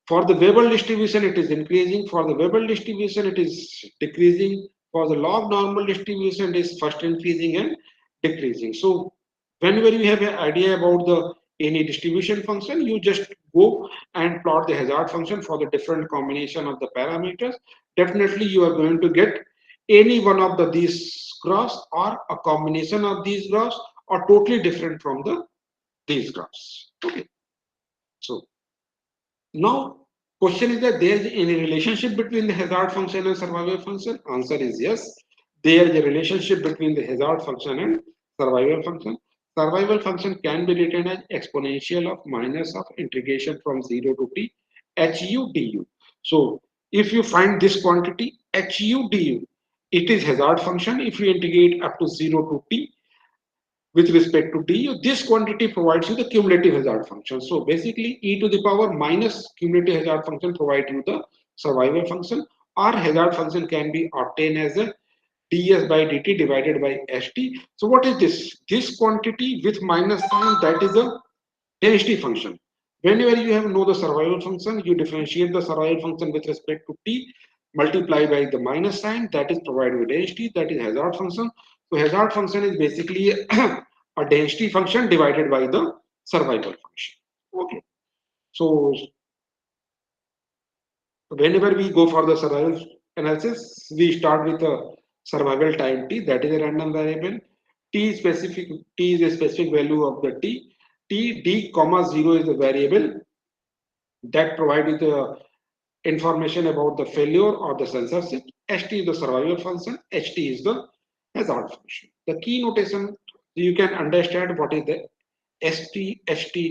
For the Weibull distribution, it is increasing. For the Weibull distribution, it is decreasing. For the log normal distribution, it is first increasing and decreasing. So whenever you have an idea about the any distribution function, you just go and plot the hazard function for the different combination of the parameters. Definitely, you are going to get any one of these graphs or a combination of these graphs are totally different from these graphs. Okay, so now, question is that there is any relationship between the hazard function and survival function? Answer is yes. There is a relationship between the hazard function and survival function. Survival function can be written as exponential of minus of integration from 0 to t hu du. So, if you find this quantity hu du, it is hazard function. If you integrate up to 0 to t, with respect to du, this quantity provides you the cumulative hazard function. So basically, e to the power minus cumulative hazard function provide you the survival function, or hazard function can be obtained as a ds by dt divided by st. So what is this? This quantity with minus sign, that is a density function. Whenever you have know the survival function, you differentiate the survival function with respect to t, multiply by the minus sign, that is provided with density, that is hazard function. So hazard function is basically a density function divided by the survival function. Okay. So whenever we go for the survival analysis, we start with a survival time t, that is a random variable. T is a specific value of the t. D comma 0 is the variable that provides the information about the failure or the censorship. St is the survival function. Ht is the hazard function. The key notation, you can understand what is the St,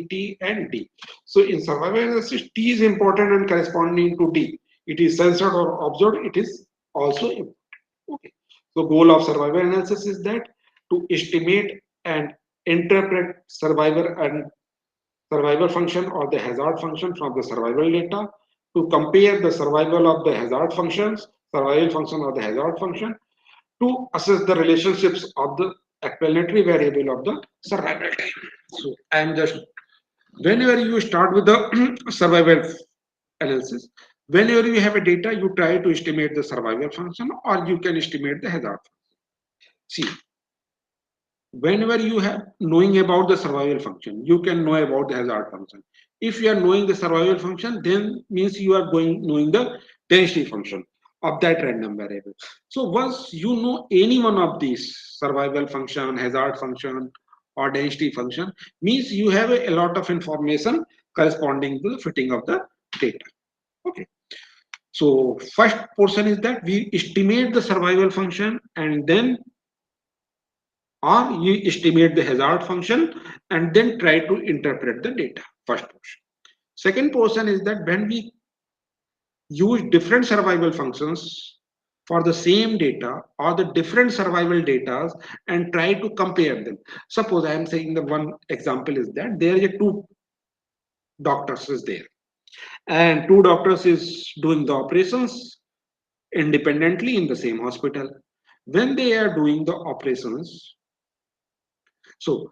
T, and D. So in survival analysis, T is important and corresponding to D. It is censored or observed. It is also important. Okay. So goal of survival analysis is that to estimate and interpret survival function or the hazard function from the survival data, to compare the survival of the hazard functions, survival function or the hazard function, to assess the relationships of the explanatory variable of the survival time. So I am just, whenever you start with the survival analysis, whenever you have a data, you try to estimate the survival function or you can estimate the hazard function. See, whenever you have knowing about the survival function, you can know about the hazard function. If you are knowing the survival function, then means you are going knowing the density function of that random variable. So once you know any one of these, survival function, hazard function, or density function, means you have a lot of information corresponding to the fitting of the data. Okay. So first portion is that we estimate the survival function, and then or you estimate the hazard function and then try to interpret the data. First portion. Second portion is that when we use different survival functions for the same data or the different survival data and try to compare them. Suppose I am saying the one example is that there are two doctors is there, and two doctors is doing the operations independently in the same hospital. When they are doing the operations, so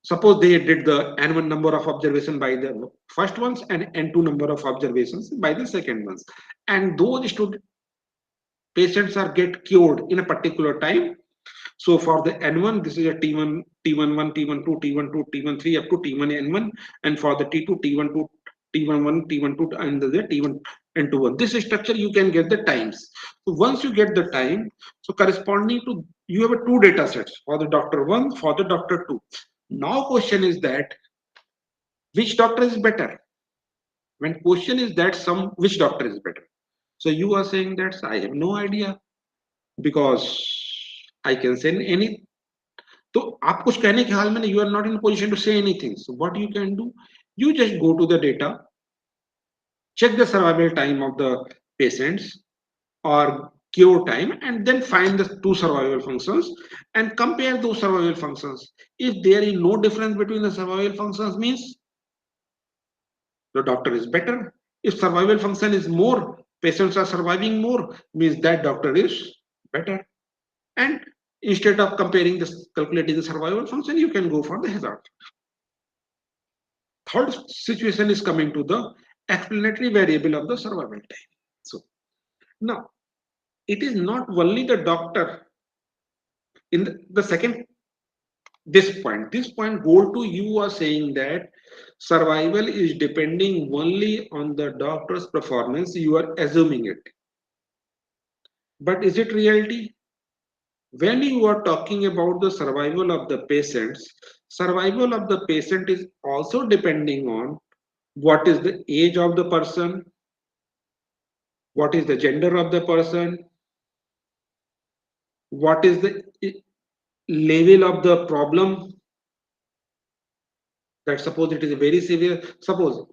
suppose they did the n1 number of observation by the first ones and n2 number of observations by the second ones, and those patients are get cured in a particular time. So for the n1, this is a t1, t11, t12, t12, t13 up to t1 n1, and for the t2, t12, t11, t12, and the t1 and 2 1. This structure you can get the times. So once you get the time, so corresponding to you have a two data sets for the doctor 1, for the doctor 2. Now question is that which doctor is better? When question is that some which doctor is better? So you are saying that I have no idea because I can send any. तो आप कुछ कहने के हाल में नहीं, you are not in a position to say anything. So what you can do, you just go to the data, check the survival time of the patients or cure time, and then find the two survival functions and compare those survival functions. If there is no difference between the survival functions, means the doctor is better. If survival function is more, patients are surviving more, means that doctor is better. And instead of comparing this, calculating the survival function, you can go for the hazard. Third situation is coming to the explanatory variable of the survival time. So now it is not only the doctor in the second this point goal to you are saying that survival is depending only on the doctor's performance. You are assuming it, but is it reality? When you are talking about the survival of the patients, survival of the patient is also depending on what is the age of the person, what is the gender of the person, what is the level of the problem. That suppose it is very severe, suppose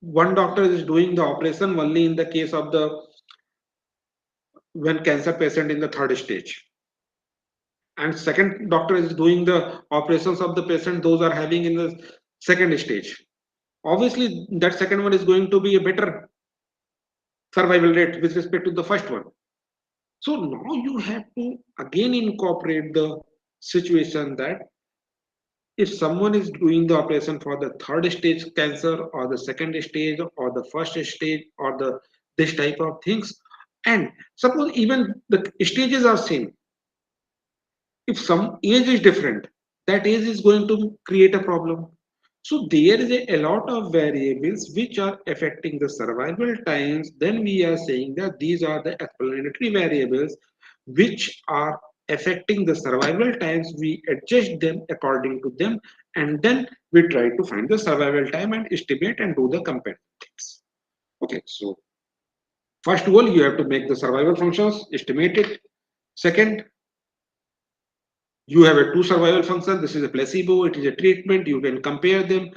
one doctor is doing the operation only in the case of the when cancer patient in the third stage, and second doctor is doing the operations of the patient those are having in the second stage. Obviously that second one is going to be a better survival rate with respect to the first one. So now you have to again incorporate the situation that if someone is doing the operation for the third stage cancer or the second stage or the first stage or the this type of things, and suppose even the stages are same, if some age is different, that is going to create a problem. So there is a lot of variables which are affecting the survival times. Then we are saying that these are the explanatory variables which are affecting the survival times. We adjust them according to them, and then we try to find the survival time and estimate and do the comparative. Okay, so first of all, you have to make the survival functions, estimate it. Second, you have a two survival function. This is a placebo, it is a treatment. You can compare them.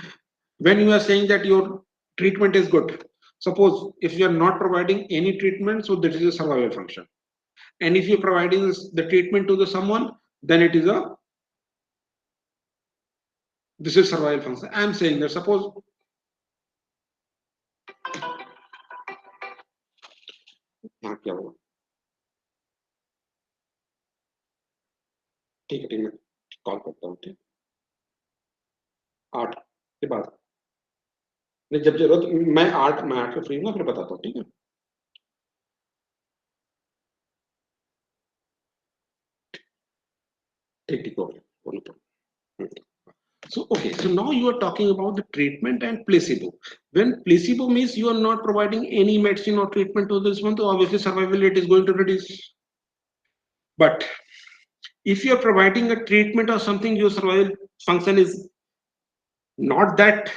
When you are saying that your treatment is good, suppose if you are not providing any treatment, so that is a survival function. And if you're providing the treatment to the someone, then it is a this is survival function. I'm saying that suppose हाँ क्या हुआ ठीक है मैं call करता हूँ ठीक 8 के बाद नहीं जब जरूरत मैं आठ को फ्री हूँ फिर बताता हूँ ठीक है ठीक ठीक हो गया बोलो So, okay, so now you are talking about the treatment and placebo. When placebo means you are not providing any medicine or treatment to this one, so obviously survival rate is going to reduce. But if you are providing a treatment or something, your survival function is not that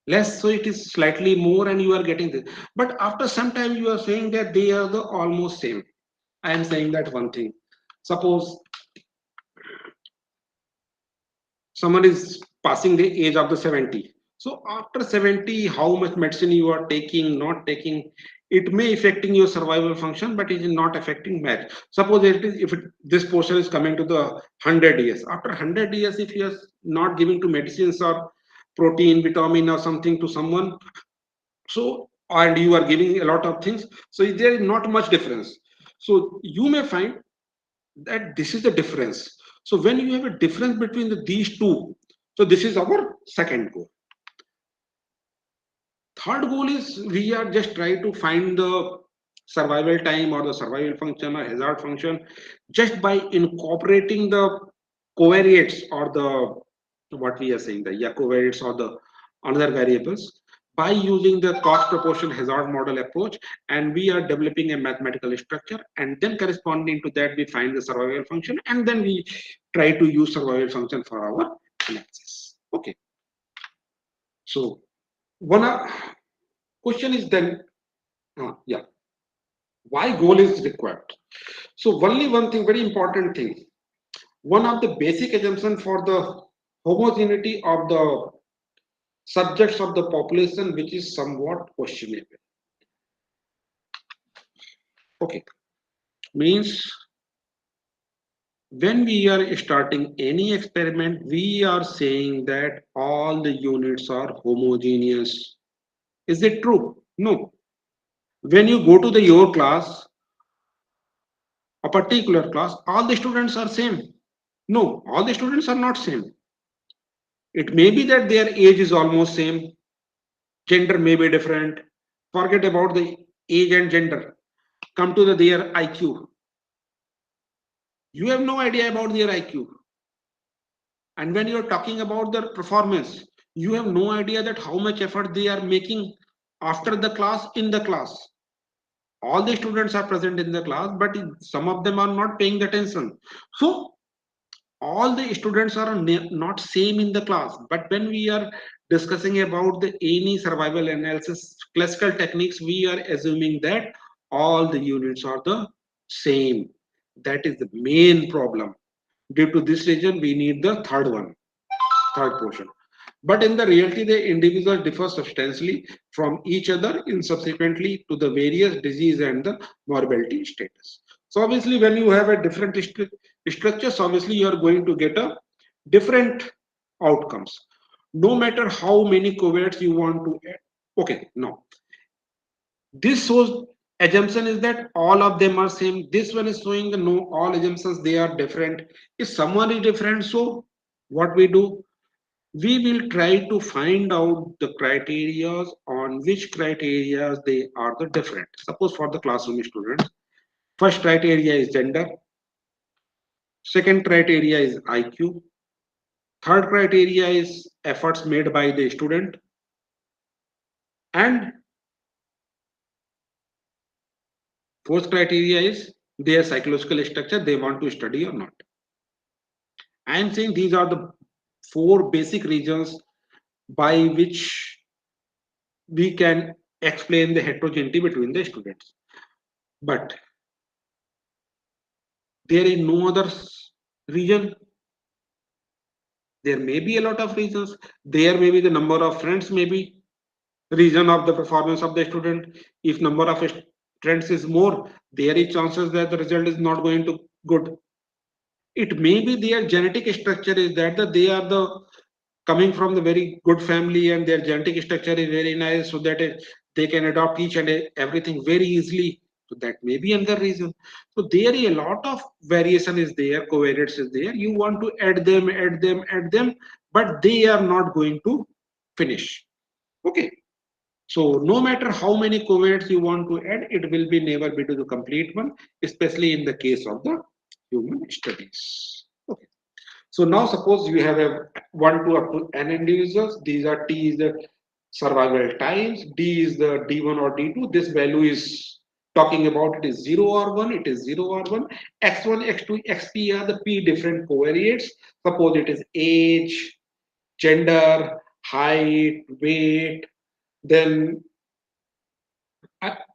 less, so it is slightly more and you are getting this. But after some time, you are saying that they are the almost same. I am saying that one thing. Suppose someone is passing the age of the 70, so after 70 how much medicine you are taking not taking, it may affecting your survival function but it is not affecting match. Suppose it is if this portion is coming to the 100 years, after 100 years if you are not giving to medicines or protein vitamin or something to someone, so and you are giving a lot of things, so there is not much difference. So you may find that this is the difference. So when you have a difference between these two, so this is our second goal. Third goal is we are just trying to find the survival time or the survival function or hazard function just by incorporating the covariates or the what we are saying the covariates or the another variables by using the cost proportion hazard model approach, and we are developing a mathematical structure, and then corresponding to that we find the survival function, and then we try to use survival function for our analysis. Okay, so one question is then yeah, why goal is required? So only one thing, very important thing, one of the basic assumption for the homogeneity of the subjects of the population which is somewhat questionable. Okay, means when we are starting any experiment, we are saying that all the units are homogeneous. Is it true? No. When you go to the your class, a particular class, all the students are same. No, all the students are not same. It may be that their age is almost same, gender may be different. Forget about the age and gender. Come to their IQ. You have no idea about their IQ. And when you're talking about their performance, you have no idea that how much effort they are making after the class in the class. All the students are present in the class, but some of them are not paying attention. So all the students are not same in the class. But when we are discussing about the any survival analysis classical techniques, we are assuming that all the units are the same. That is the main problem. Due to this reason, we need the third portion. But in the reality, the individuals differ substantially from each other in subsequently to the various disease and the morbidity status. So obviously, when you have a different structures, obviously you are going to get a different outcomes. No matter how many coverts you want to add. Okay, now this shows assumption is that all of them are same. This one is showing the no, all assumptions they are different. If someone is different, so what we do? We will try to find out the criterias on which criterias they are the different. Suppose for the classroom students, first criteria is gender, Second criteria is IQ. Third criteria is efforts made by the student. And fourth criteria is their psychological structure, they want to study or not. I am saying these are the four basic reasons by which we can explain the heterogeneity between the students. But there is no other reason. There may be a lot of reasons. There may be the number of friends, maybe reason of the performance of the student. If number of friends is more, there is chances that the result is not going to good. It may be their genetic structure is that they are the coming from the very good family and their genetic structure is very nice, so that they can adopt each and everything very easily. So that may be another reason. So there is a lot of variation is there, covariates is there. You want to add them, but they are not going to finish. Okay. So no matter how many covariates you want to add, it will be never be to the complete one, especially in the case of the human studies. Okay. So now suppose you have a 1 to up to n individuals. These are T is the survival times, D is the D1 or D2. This value is talking about it is 0 or 1, it is 0 or 1. X1, X2, XP are the P different covariates. Suppose it is age, gender, height, weight, then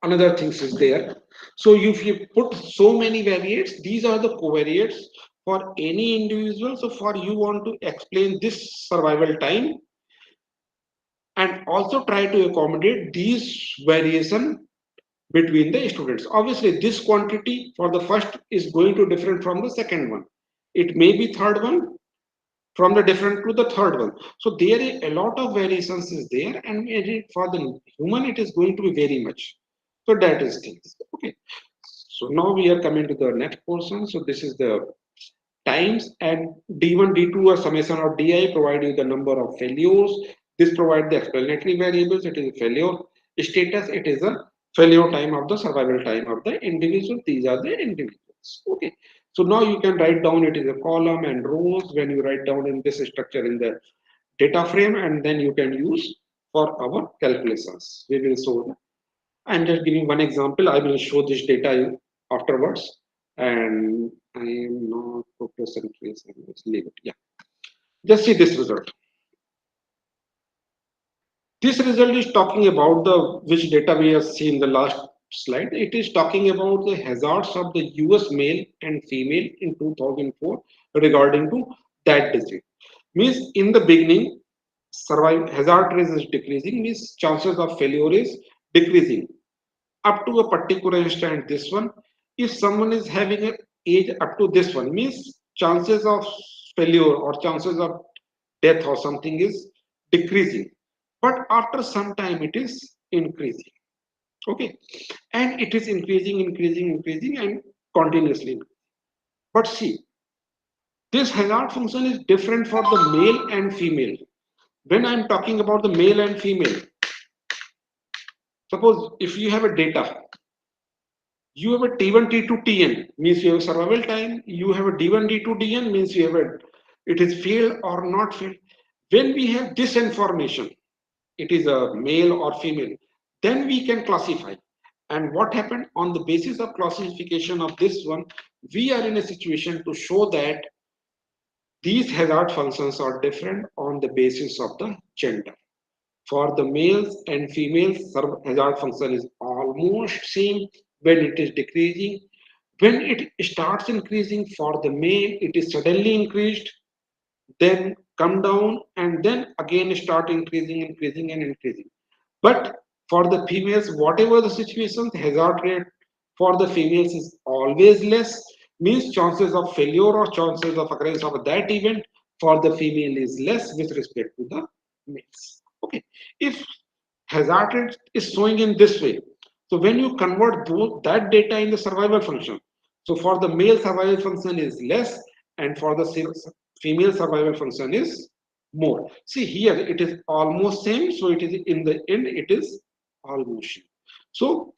another things is there. So if you put so many variates, these are the covariates for any individual. So for you want to explain this survival time and also try to accommodate these variation between the students. Obviously, this quantity for the first is going to different from the second one. It may be third one from the different to the third one. So there is a lot of variations is there, and for the human it is going to be very much. So that is things. Okay. So now we are coming to the next portion. So this is the times, and D1, D2 or summation of DI provide you the number of failures. This provide the explanatory variables. It is a failure status. It is a failure time of the survival time of the individual. These are the individuals. Okay. So now you can write down it is a column and rows when you write down in this structure in the data frame, and then you can use for our calculations. We will show. I'm just giving one example. I will show this data afterwards. And I am not Professor Trace. Let's leave it. Yeah. Just see this result. This result is talking about the which data we have seen in the last slide. It is talking about the hazards of the US male and female in 2004 regarding to that disease. Means in the beginning, survival hazard rate is decreasing, means chances of failure is decreasing up to a particular instant. This one, if someone is having an age up to this one, means chances of failure or chances of death or something is decreasing, but after some time it is increasing. Okay. And it is increasing and continuously. But see, this hazard function is different for the male and female. When I'm talking about the male and female, suppose if you have a data, you have a T1, T2, Tn means you have survival time. You have a D1, D2, Dn means you have a it is failed or not failed. When we have this information, it is a male or female, then we can classify. And what happened on the basis of classification of this one, we are in a situation to show that these hazard functions are different on the basis of the gender. For the males and females, hazard function is almost same when it is decreasing. When it starts increasing for the male, it is suddenly increased, then come down, and then again start increasing and increasing. But for the females, whatever the situation, the hazard rate for the females is always less, means chances of failure or chances of occurrence of that event for the female is less with respect to the males. Okay. If hazard rate is showing in this way, so when you convert that data in the survival function, so for the male survival function is less, and for the female survival function is more. See here, it is almost same. So it is in the end, it is almost same. So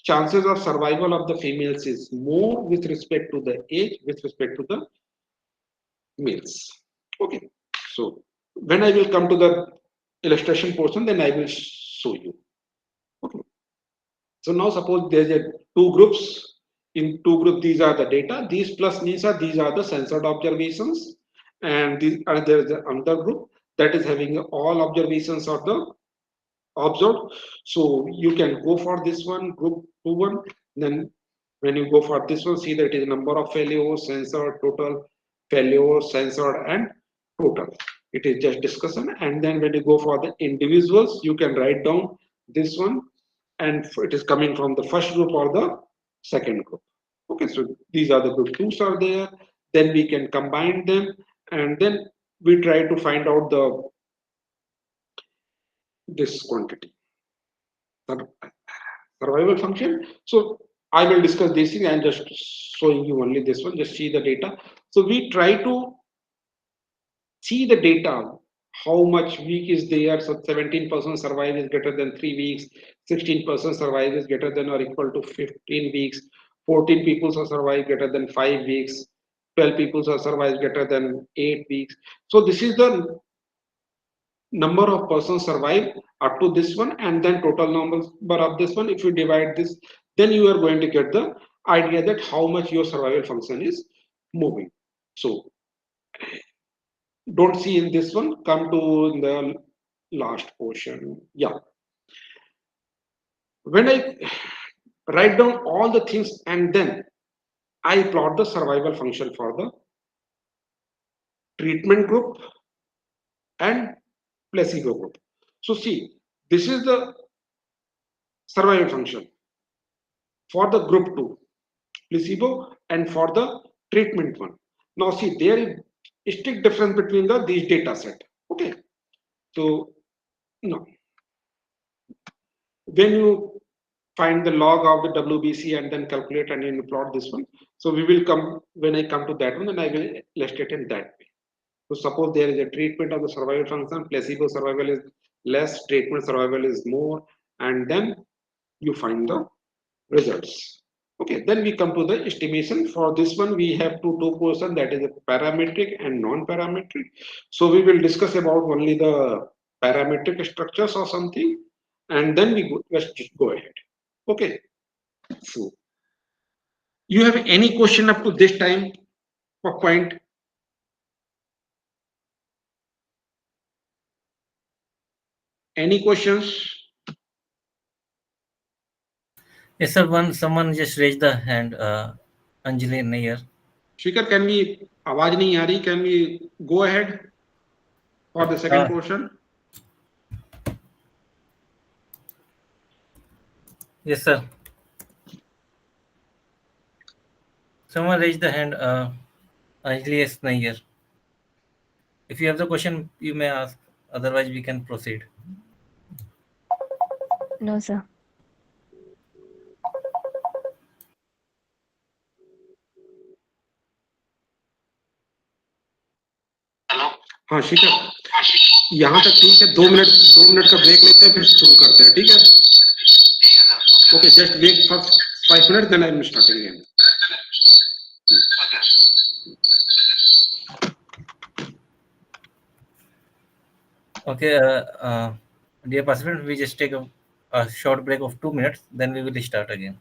chances of survival of the females is more with respect to the age, with respect to the males. Okay, so when I will come to the illustration portion, then I will show you. Okay, so now suppose there's a two groups. In two groups, these are the data. These plus means are these are the censored observations, and there is another group that is having all observations of the observed. So you can go for this one, group two one. Then when you go for this one, see that it is number of failures, censored, total failures, censored, and total. It is just discussion. And then when you go for the individuals, you can write down this one, and it is coming from the first group or the second group. Okay, so these are the group twos are there. Then we can combine them, and then we try to find out the this quantity survival function. So I will discuss this thing. I'm just showing you only this one. Just see the data. So we try to see the data. How much week is there? So 17% survive is greater than 3 weeks. 16% survive is greater than or equal to 15 weeks. 14 people are survive greater than 5 weeks. 12 people are survive greater than 8 weeks. So this is the number of persons survive up to this one, and then total number of this one. If you divide this, then you are going to get the idea that how much your survival function is moving. So don't see in this one, come to the last portion. Yeah, when I write down all the things and then I plot the survival function for the treatment group and placebo group. So see, this is the survival function for the group 2 placebo and for the treatment one. Now see, there is a strict difference between these data set. Okay, so now when you find the log of the WBC and then calculate and then plot this one. So we will come when I come to that one, and I will illustrate in that way. So suppose there is a treatment of the survival function, placebo survival is less, treatment survival is more, and then you find the results. Okay, then we come to the estimation. For this one, we have two portions, that is a parametric and non-parametric. So we will discuss about only the parametric structures or something, and then let's just go ahead. Okay, so you have any question up to this time or point? Any questions? Yes, sir. Someone just raised the hand. Anjali Nair. Shikar, can we, आवाज नहीं आ रही, can we go ahead for the second portion? Yes, sir. Someone raised the hand. Anjali S. Nair. If you have the question, you may ask. Otherwise, we can proceed. No, sir. हाँ शिखर, यहाँ तक ठीक है। 2 minute का break लेते हैं, फिर शुरू करते हैं, ठीक है? Okay, just wait for 5 minute, then I am starting again. Okay, dear participants, we just take a short break of 2 minutes, then we will start again.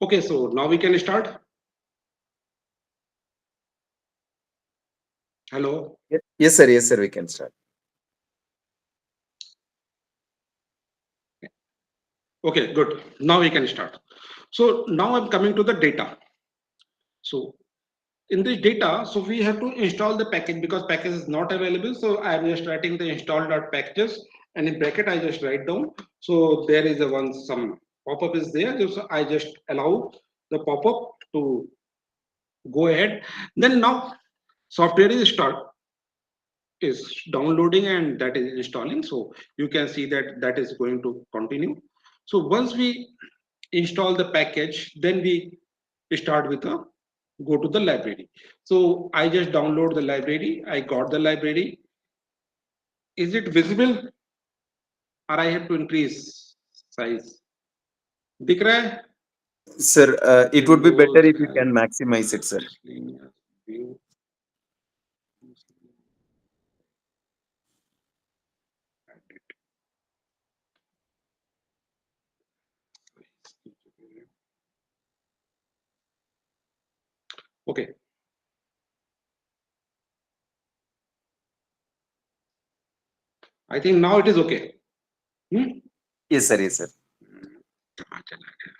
Okay, so now we can start. Hello. Yes, sir. Yes, sir. We can start. Okay, good. Now we can start. So now I'm coming to the data. So in this data, so we have to install the package because package is not available. So I'm just writing the install.packages, and in bracket I just write down. So there is a one some pop-up is there. So I just allow the pop-up to go ahead. Then now software is downloading and that is installing. So you can see that that is going to continue. So once we install the package, then we start with a go to the library. So I just download the library. I got the library. Is it visible or I have to increase size? दिख रहा है? Sir, it would be better Windows if you can maximize it, sir. miscellaneous view. Okay. I think now it is okay. Hmm? Yes, sir. Yes, sir. कहाँ चला गया?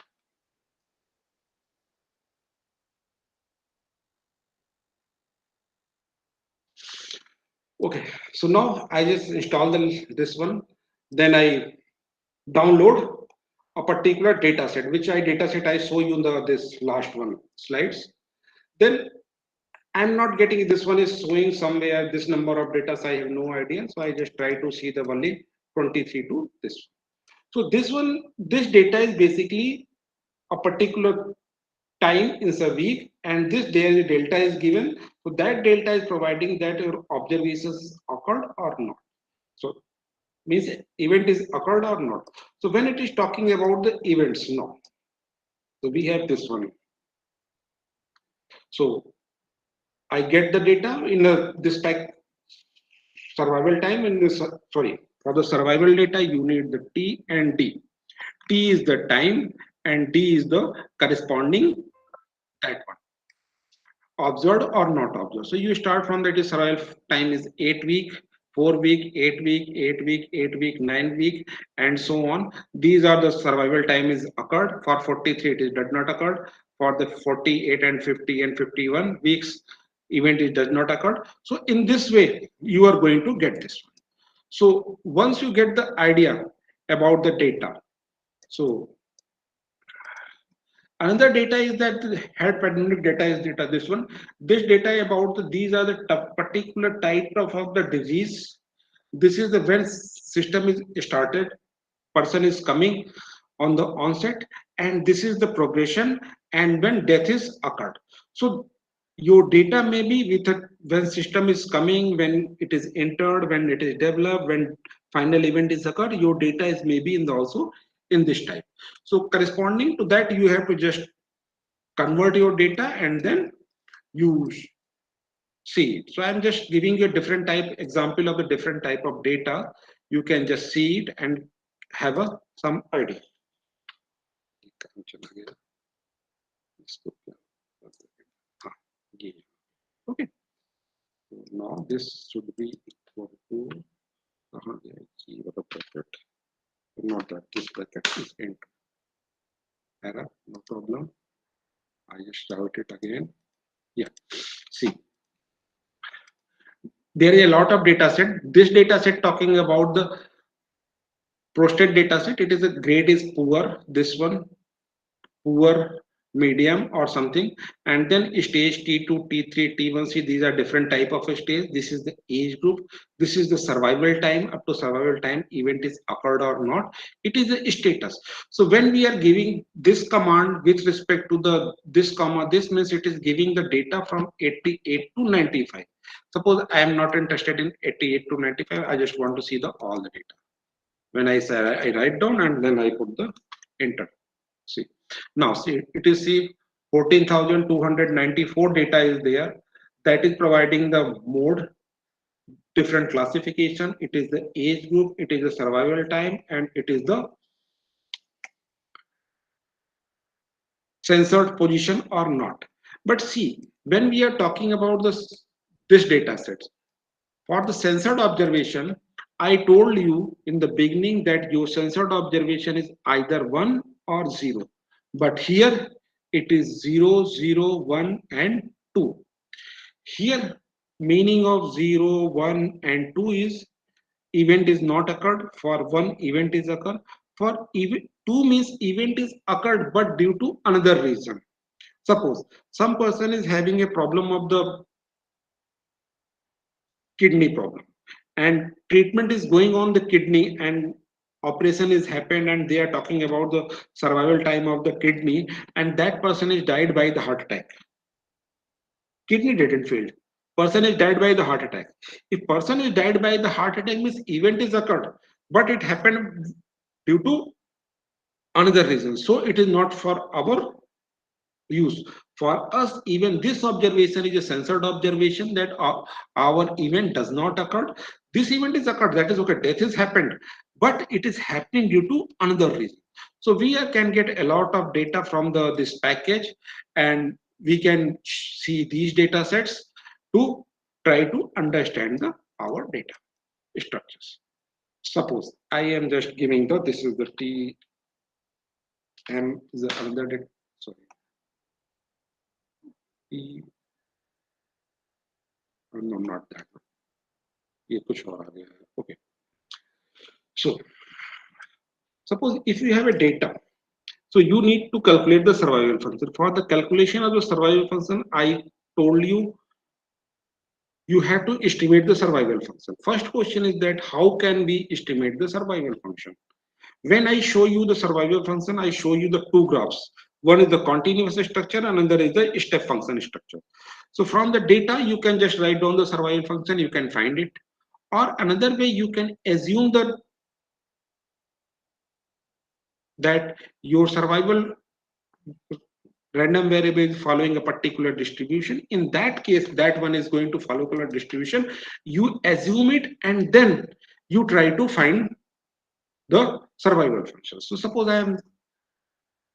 Okay, so now I just install this one. Then I download a particular data set, which data set I show you in this last one slides. Then I'm not getting this one is showing somewhere this number of data, so I have no idea. So I just try to see the only 23 to this. So this one, this data is basically a particular time in a week, and this there the delta is given. So that delta is providing that your observations occurred or not. So means event is occurred or not. So when it is talking about the events, no. So we have this one. So I get the data in this type survival time in this sorry for the survival data you need the T and D. T is the time and D is the corresponding that one. Observed or not observed. So you start from that is survival time is 8 week, 4 week, 8 week, 8 week, 8 week, 9 week, and so on. These are the survival time is occurred. For 43, it is does not occur. For the 48 and 50 and 51 weeks, event it does not occur. So in this way, you are going to get this one. So once you get the idea about the data, so another data is that the head pandemic data is data. This one, this data about these are the particular type of the disease. This is the when system is started, person is coming on the onset, and this is the progression and when death is occurred. So your data may be with when system is coming, when it is entered, when it is developed, when final event is occurred. Your data is maybe in the also in this type. So corresponding to that, you have to just convert your data and then you see it. So I'm just giving you a different type example of the different type of data. You can just see it and have a some idea. Okay. So now this should be equal to what a bracket. Not that this bracket is int error, no problem. I just shout it again. Yeah. See, there is a lot of data set. This data set talking about the prostate data set. It is a grade is poor. This one poor, medium or something, and then stage T2, T3, T1C. These are different type of a stage. This is the age group. This is the survival time. Up to survival time, event is occurred or not. It is a status. So when we are giving this command with respect to the this comma, this means it is giving the data from 88 to 95. Suppose I am not interested in 88 to 95. I just want to see the all the data. When I say I write down and then I put the enter. See, now see it is see 14,294 data is there that is providing the mode different classification. It is the age group, it is the survival time, and it is the censored position or not. But see, when we are talking about this data set, for the censored observation, I told you in the beginning that your censored observation is either 1 or 0. But here it is 0, 0, 1 and 2. Here meaning of 0, 1 and 2 is event is not occurred, for 1 event is occurred, for event 2 means event is occurred but due to another reason. Suppose some person is having a problem of the kidney problem and treatment is going on the kidney and operation is happened and they are talking about the survival time of the kidney and that person is died by the heart attack. Kidney didn't fail. Person is died by the heart attack. If person is died by the heart attack means event is occurred, but it happened due to another reason. So it is not for our use. For us, even this observation is a censored observation that our event does not occur. This event is occurred, that is okay, death has happened, but it is happening due to another reason. So we can get a lot of data from this package and we can see these data sets to try to understand our data structures. Suppose I am just giving this is the T M is the another data, sorry. No, not that one. ये कुछ और आ गया है. Okay. So suppose if you have a data, so you need to calculate the survival function. For the calculation of the survival function, I told you have to estimate the survival function. First question is that how can we estimate the survival function? When I show you the survival function, I show you the two graphs. One is the continuous structure, another is the step function structure. So from the data, you can just write down the survival function, you can find it. Or another way, you can assume that your survival random variable is following a particular distribution. In that case, that one is going to follow a distribution. You assume it and then you try to find the survival function. So suppose I am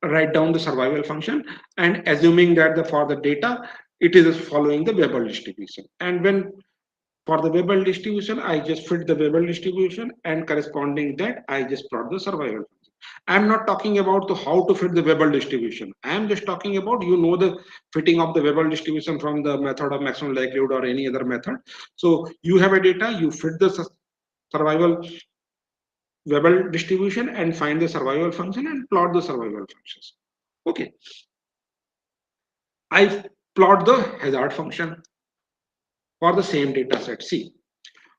write down the survival function and assuming that for the data it is following the Weber distribution, and when for the Weber distribution I just fit the Weber distribution and corresponding that I just plot the survival function. I am not talking about how to fit the Weber distribution. I am just talking about the fitting of the Weber distribution from the method of maximum likelihood or any other method. So you have a data, you fit the survival Weber distribution and find the survival function and plot the survival functions. Okay. I plot the hazard function for the same data set. See,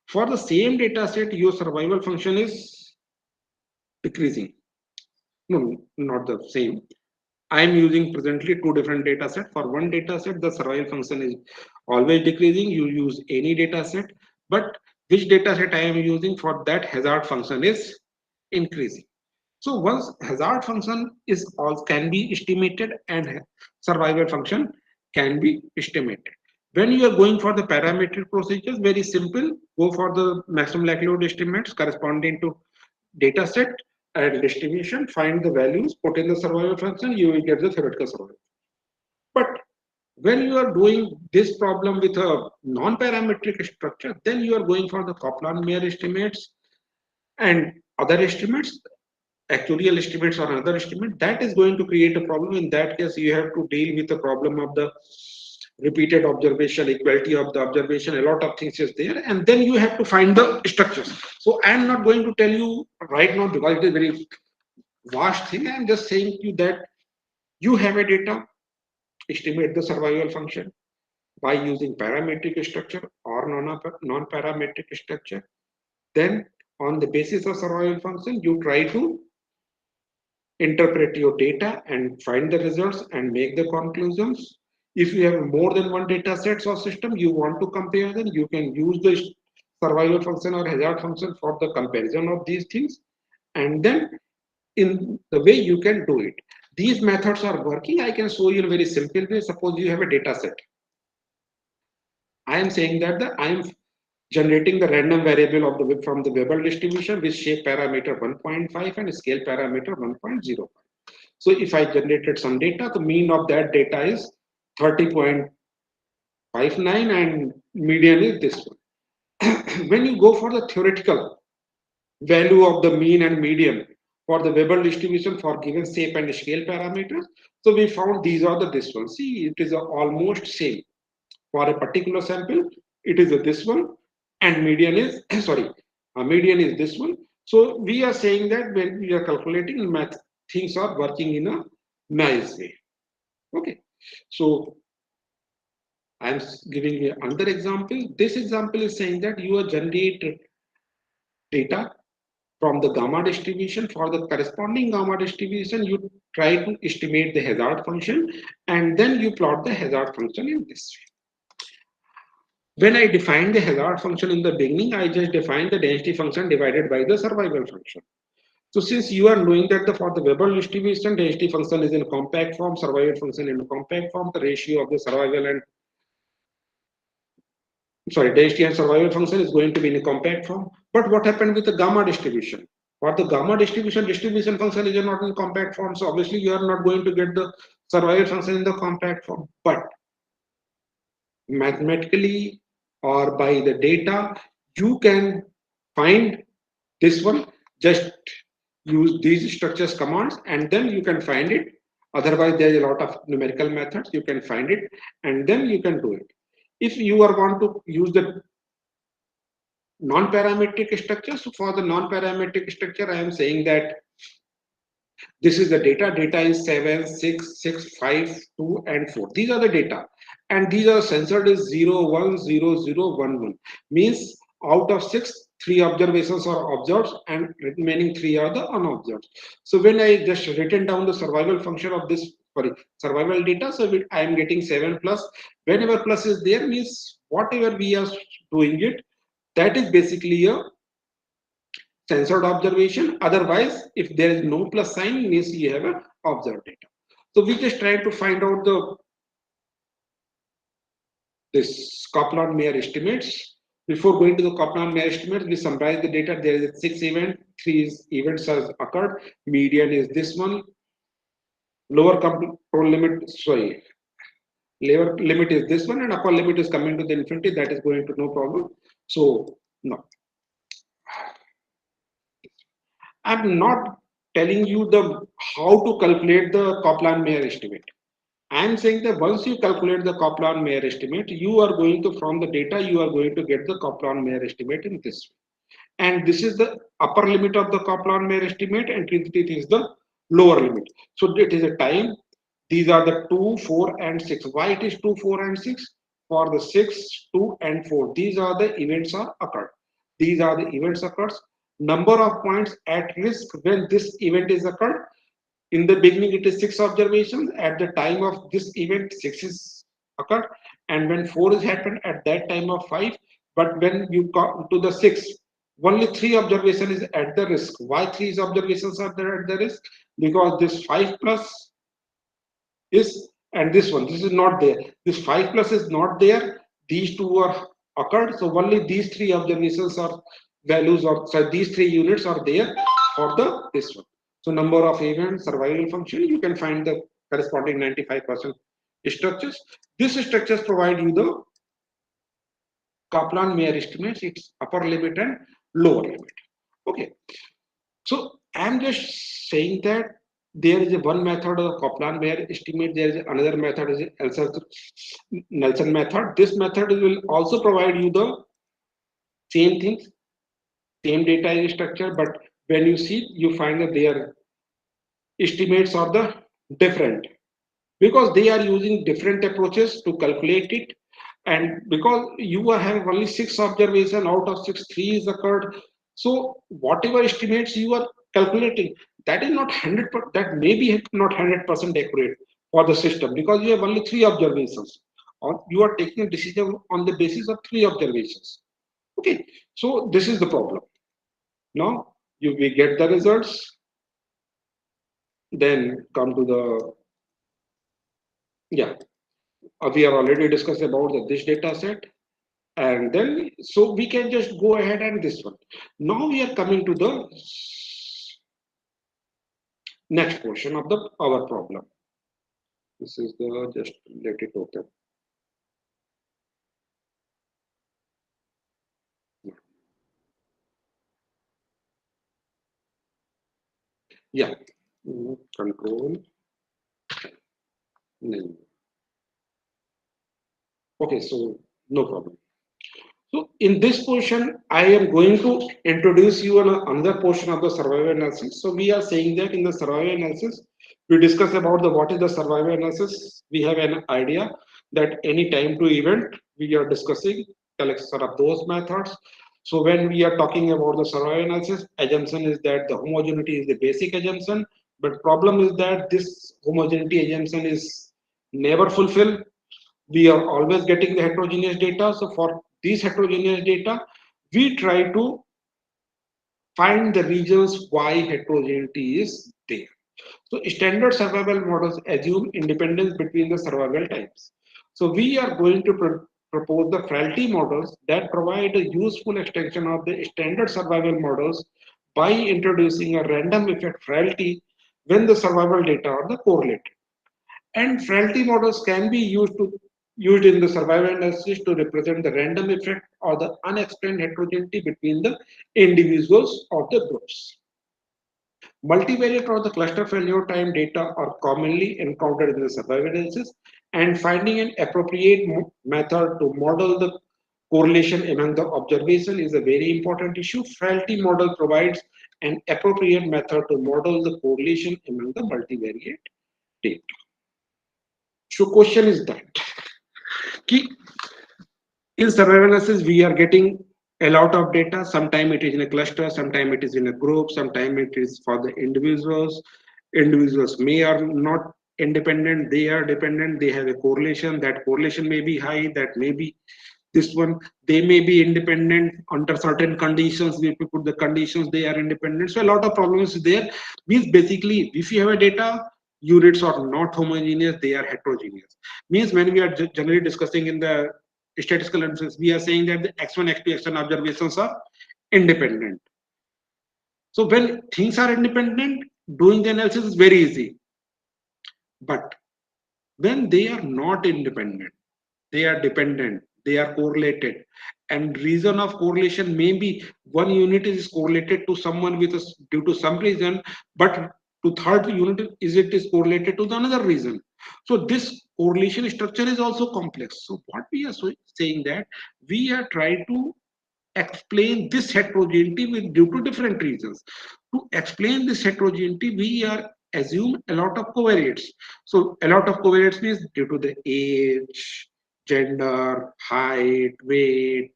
for the same data set, your survival function is decreasing. No, not the same. I am using presently two different data set. For one data set, the survival function is always decreasing. You use any data set, but which data set I am using for that hazard function is increasing. So once hazard function can be estimated and survival function can be estimated. When you are going for the parametric procedures, very simple, go for the maximum likelihood estimates corresponding to data set and distribution, find the values, put in the survival function, you will get the theoretical survival. But when you are doing this problem with a non-parametric structure, then you are going for the Kaplan-Meier estimates and other estimates, actuarial estimates or another estimate. That is going to create a problem. In that case, you have to deal with the problem of the repeated observation, equality of the observation, a lot of things is there, and then you have to find the structures. So I am not going to tell you right now because it is very vast thing. I am just saying to you that you have a data, estimate the survival function by using parametric structure or non-parametric structure. Then on the basis of survival function, you try to interpret your data and find the results and make the conclusions. If you have more than one data sets or system, you want to compare them, you can use the survival function or hazard function for the comparison of these things. And then in the way you can do it. These methods are working. I can show you in a very simple way. Suppose you have a data set. I am saying that I am generating the random variable of from the Weber distribution with shape parameter 1.5 and scale parameter 1.05. So if I generated some data, the mean of that data is 30.59 and median is this one. When you go for the theoretical value of the mean and median for the Weber distribution for given shape and scale parameters, so we found these are the this one. See, it is almost same for a particular sample. It is this one, and median is sorry, median is this one. So we are saying that when we are calculating math, things are working in a nice way. Okay, so I'm giving you another example. This example is saying that you are generate data from the gamma distribution. For the corresponding gamma distribution, you try to estimate the hazard function, and then you plot the hazard function in this way. When I define the hazard function in the beginning, I just define the density function divided by the survival function. So since you are knowing that for the Weber distribution, density function is in compact form, survival function in compact form, the ratio of the survival and density and survival function is going to be in a compact form. But what happened with the gamma distribution? For the gamma distribution function is not in compact form. So obviously you are not going to get the survival function in the compact form. But mathematically or by the data, you can find this one. Just use these structures commands and then you can find it. Otherwise, there is a lot of numerical methods. You can find it and then you can do it. If you are want to use the non-parametric structure, so for the non-parametric structure, I am saying that this is the data. Data is 7, 6, 6, 5, 2, and 4. These are the data. And these are censored is 0, 1, 0, 0, 1, 1. Means out of 6, 3 observations are observed and remaining 3 are the unobserved. So when I just written down the survival function of this, survival data, so I am getting 7 plus. Whenever plus is there means whatever we are doing it, that is basically a censored observation. Otherwise, if there is no plus sign, means you have a observed data. So we just try to find out this Kaplan-Meier estimates. Before going to the Kaplan-Meier estimates, we summarize the data. There is a 6 event, 3 events has occurred. Median is this one. Lower control limit, lower limit is this one, and upper limit is coming to the infinity. That is going to no problem. So no. I'm not telling you the how to calculate the Kaplan-Meier estimate. I'm saying that once you calculate the Kaplan-Meier estimate, you are going to, from the data, you are going to get the Kaplan-Meier estimate in this way. And this is the upper limit of the Kaplan-Meier estimate, and it is the lower limit. So it is a time. These are the 2, 4, and 6. Why it is 2, 4, and 6? For the 6, 2, and 4. These are the events are occurred. These are the events occurs. Number of points at risk when this event is occurred. In the beginning, it is 6 observations. At the time of this event, 6 is occurred. And when 4 is happened, at that time of 5. But when you come to the 6, only 3 observation is at the risk. Why 3 observations are there at the risk? Because this 5 plus is, and this is not there. This 5 plus is not there. These two are occurred. So only these 3 observations are values, or so these 3 units are there for the this one. So number of events, survival function, you can find the corresponding 95% structures. These structures provide you the Kaplan-Meier estimates, its upper limit and lower limit. Okay. So I'm just saying that there is a one method of Kaplan-Meier estimate. There is another method is Nelson method. This method will also provide you the same things, same data structure, but when you see, you find that their estimates are the different because they are using different approaches to calculate it. And because you are having only 6 observation out of 6, 3 is occurred. So whatever estimates you are calculating, that is not 100%, that may be not 100% accurate for the system because you have only 3 observations, or you are taking a decision on the basis of 3 observations. Okay, so this is the problem. Now we get the results, then come to the, yeah, we are already discussed about this data set, and then so we can just go ahead and this one. Now we are coming to the next portion of our problem. This is the, just let it open. Yeah. Control. No. Okay, so no problem. So in this portion, I am going to introduce you on another portion of the survival analysis. So we are saying that in the survival analysis, we discuss about the what is the survival analysis. We have an idea that any time to event we are discussing collection of those methods. So when we are talking about the survival analysis, assumption is that the homogeneity is the basic assumption, but problem is that this homogeneity assumption is never fulfilled. We are always getting the heterogeneous data. So for these heterogeneous data, we try to find the reasons why heterogeneity is there. So standard survival models assume independence between the survival types. So we are going to propose the frailty models that provide a useful extension of the standard survival models by introducing a random effect frailty when the survival data are the correlated. And frailty models can be used in the survival analysis to represent the random effect or the unexplained heterogeneity between the individuals of the groups. Multivariate or the cluster failure time data are commonly encountered in the survival analysis, and finding an appropriate method to model the correlation among the observation is a very important issue. Frailty model provides an appropriate method to model the correlation among the multivariate data. So question is that key in survival analysis we are getting a lot of data. Sometimes it is in a cluster, sometimes it is in a group, sometimes it is for the individuals. Individuals may are not independent, they are dependent, they have a correlation. That correlation may be high, that may be this one. They may be independent under certain conditions. We put the conditions they are independent. So a lot of problems there. Means basically if you have a data, units are not homogeneous, they are heterogeneous. Means when we are generally discussing in the statistical analysis, we are saying that the x1 x2 x1 observations are independent. So when things are independent, doing the analysis is very easy. But when they are not independent, they are dependent, they are correlated, and reason of correlation may be one unit is correlated to someone with a, due to some reason, but to third unit is it is correlated to the another reason. So this correlation structure is also complex. So what we are saying that we are trying to explain this heterogeneity with due to different reasons. To explain this heterogeneity, we are assume a lot of covariates. So a lot of covariates means due to the age, gender, height, weight,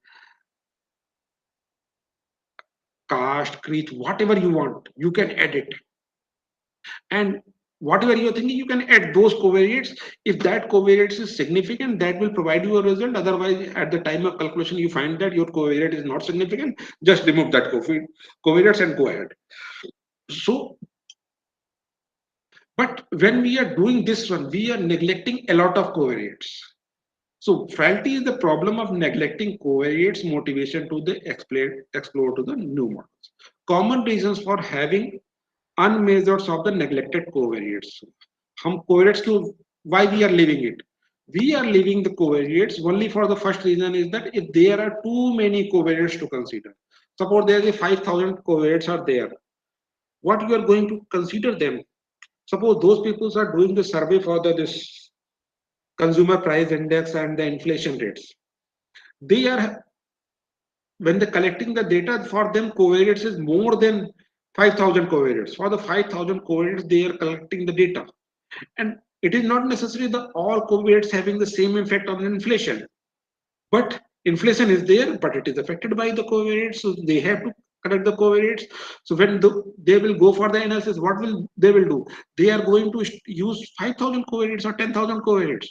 caste, creed, whatever you want, you can add it. And whatever you're thinking, you can add those covariates. If that covariates is significant, that will provide you a result. Otherwise, at the time of calculation, you find that your covariate is not significant, just remove that covariates and go ahead. So, but when we are doing this one, we are neglecting a lot of covariates. So frailty is the problem of neglecting covariates motivation to the explore to the new models. Common reasons for having unmeasures of the neglected covariates. हम covariates क्यों, why we are leaving it? We are leaving the covariates only for the first reason is that if there are too many covariates to consider. Suppose there is 5,000 covariates are there. What you are going to consider them? Suppose those people are doing the survey for this consumer price index and the inflation rates. They are when they're collecting the data for them, covariates is more than 5,000 covariates. For the 5,000 covariates, they are collecting the data. And it is not necessary that all covariates having the same effect on inflation. But inflation is there, but it is affected by the covariates. So they have to correct the covariates. So when they will go for the analysis, what will they will do? They are going to use 5,000 covariates or 10,000 covariates.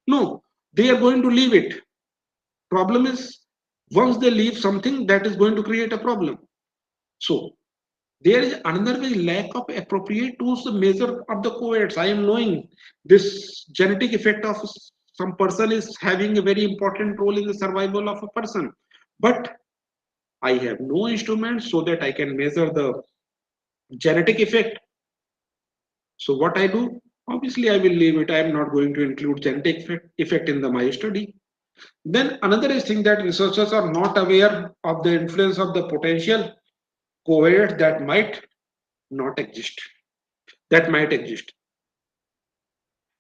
No, they are going to leave it. Problem is, once they leave something, that is going to create a problem. So there is another way lack of appropriate tools to measure of the covariates. I am knowing this genetic effect of some person is having a very important role in the survival of a person, but I have no instruments so that I can measure the genetic effect. So what I do, obviously I will leave it. I am not going to include genetic effect in my study. Then another is thing that researchers are not aware of the influence of the potential covariates that might not exist. That might exist.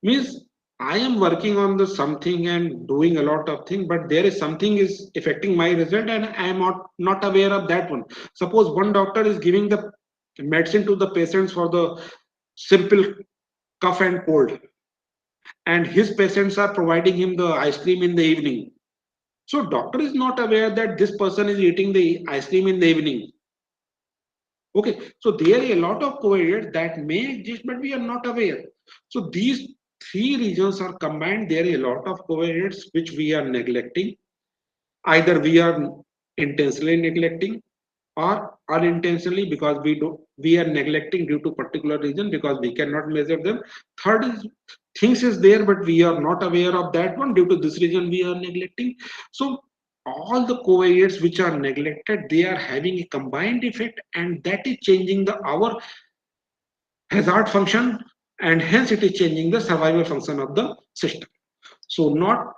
Means I am working on the something and doing a lot of things, but there is something is affecting my result and I am not aware of that one. Suppose one doctor is giving the medicine to the patients for the simple cough and cold, and his patients are providing him the ice cream in the evening. So doctor is not aware that this person is eating the ice cream in the evening. Okay, so there are a lot of covariates that may exist, but we are not aware. So these three regions are combined. There are a lot of covariates which we are neglecting. Either we are intentionally neglecting or unintentionally because we are neglecting due to particular reason because we cannot measure them. Third is things is there, but we are not aware of that one. Due to this reason, we are neglecting. So all the covariates which are neglected, they are having a combined effect, and that is changing the our hazard function, and hence it is changing the survival function of the system. So not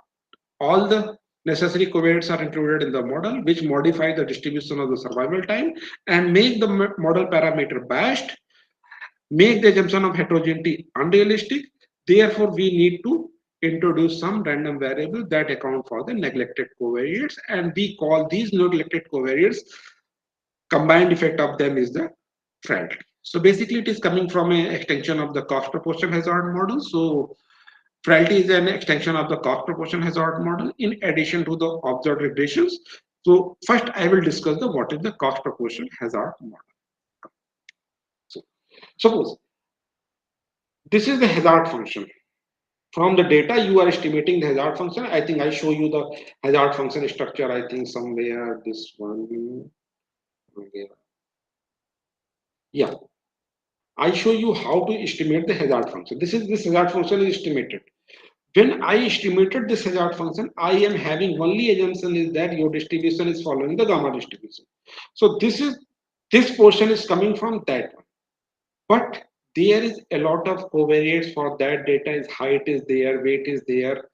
all the necessary covariates are included in the model, which modify the distribution of the survival time and make the model parameter biased, make the assumption of heterogeneity unrealistic. Therefore, we need to introduce some random variable that account for the neglected covariates, and we call these neglected covariates, combined effect of them is the frailty. So basically, it is coming from an extension of the cost proportion hazard model. So frailty is an extension of the cost proportion hazard model in addition to the observed regressions. So first, I will discuss the what is the cost proportion hazard model. So suppose this is the hazard function. From the data, you are estimating the hazard function. I think I show you the hazard function structure. I think somewhere this one. Yeah, I show you how to estimate the hazard function. This hazard function is estimated. When I estimated this hazard function, I am having only assumption is that your distribution is following the gamma distribution. So this portion is coming from that one. But there is a lot of covariates for that data. Is height is there, weight is there,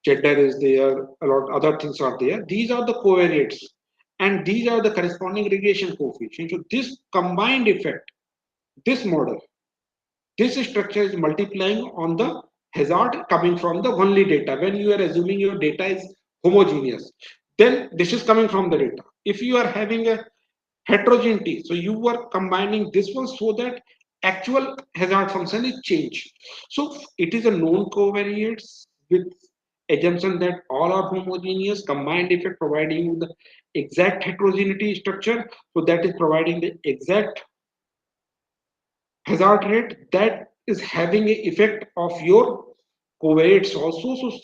gender is there, a lot other things are there. These are the covariates, and these are the corresponding regression coefficients. So this combined effect, this model, this structure is multiplying on the hazard coming from the only data. When you are assuming your data is homogeneous, then this is coming from the data. If you are having a heterogeneity, so you are combining this one so that actual hazard function is changed. So it is a known covariates with assumption that all are homogeneous, combined effect providing you the exact heterogeneity structure. So that is providing the exact hazard rate that is having an effect of your covariates also. So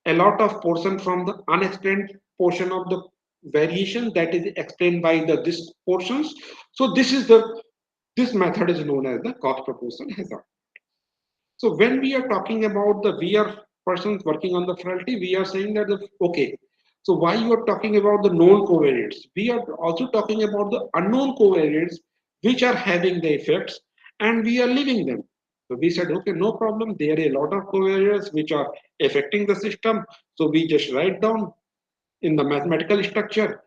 a lot of portion from the unexplained portion of the variation that is explained by the this portions. So this method is known as the cost proportion hazard. So when we are talking about the we are persons working on the frailty, we are saying that okay. So why you are talking about the known covariates? We are also talking about the unknown covariates which are having the effects, and we are leaving them. So we said, okay, no problem. There are a lot of covariates which are affecting the system. So we just write down in the mathematical structure.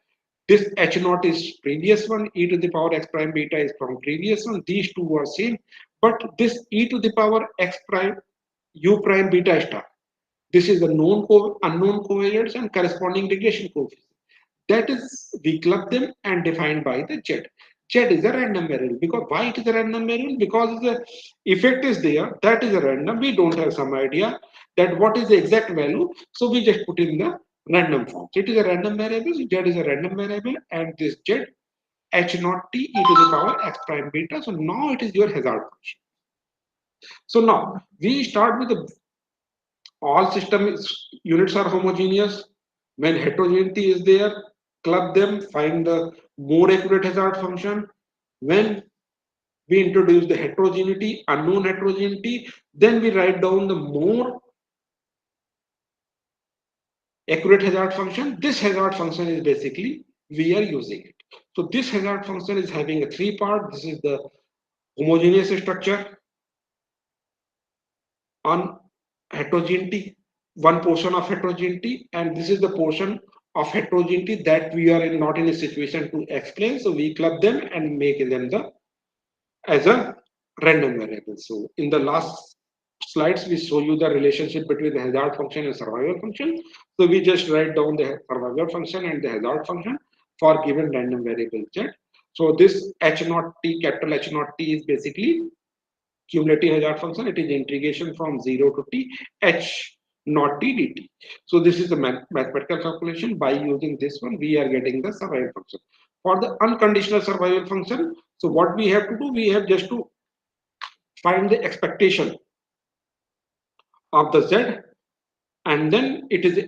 This H naught is previous one, e to the power x prime beta is from previous one. These two are same, but this e to the power x prime u prime beta star. This is the unknown covariates and corresponding regression coefficient. That is, we club them and defined by the Z. Z is a random variable. Because why it is a random variable? Because the effect is there. That is a random. We don't have some idea that what is the exact value. So we just put in the random form. So it is a random variable. So Z is a random variable, and this Z h naught t e to the power x prime beta. So now it is your hazard function. So now we start with the all units are homogeneous. When heterogeneity is there, club them, find the more accurate hazard function. When we introduce the heterogeneity, unknown heterogeneity, then we write down the more accurate hazard function. This hazard function is basically we are using it. So this hazard function is having a three part. This is the homogeneous structure. on heterogeneity, one portion of heterogeneity, and this is the portion of heterogeneity that we are not in a situation to explain. So we club them and make them the as a random variable. So in the last slides, we show you the relationship between the hazard function and survival function. So we just write down the survival function and the hazard function for given random variable z. So this h naught t, capital H naught t, is basically cumulative hazard function. It is integration from 0 to t h naught t dt. So this is the mathematical calculation. By using this one, we are getting the survival function. For the unconditional survival function, so what we have to do, we have just to find the expectation of the z, and then it is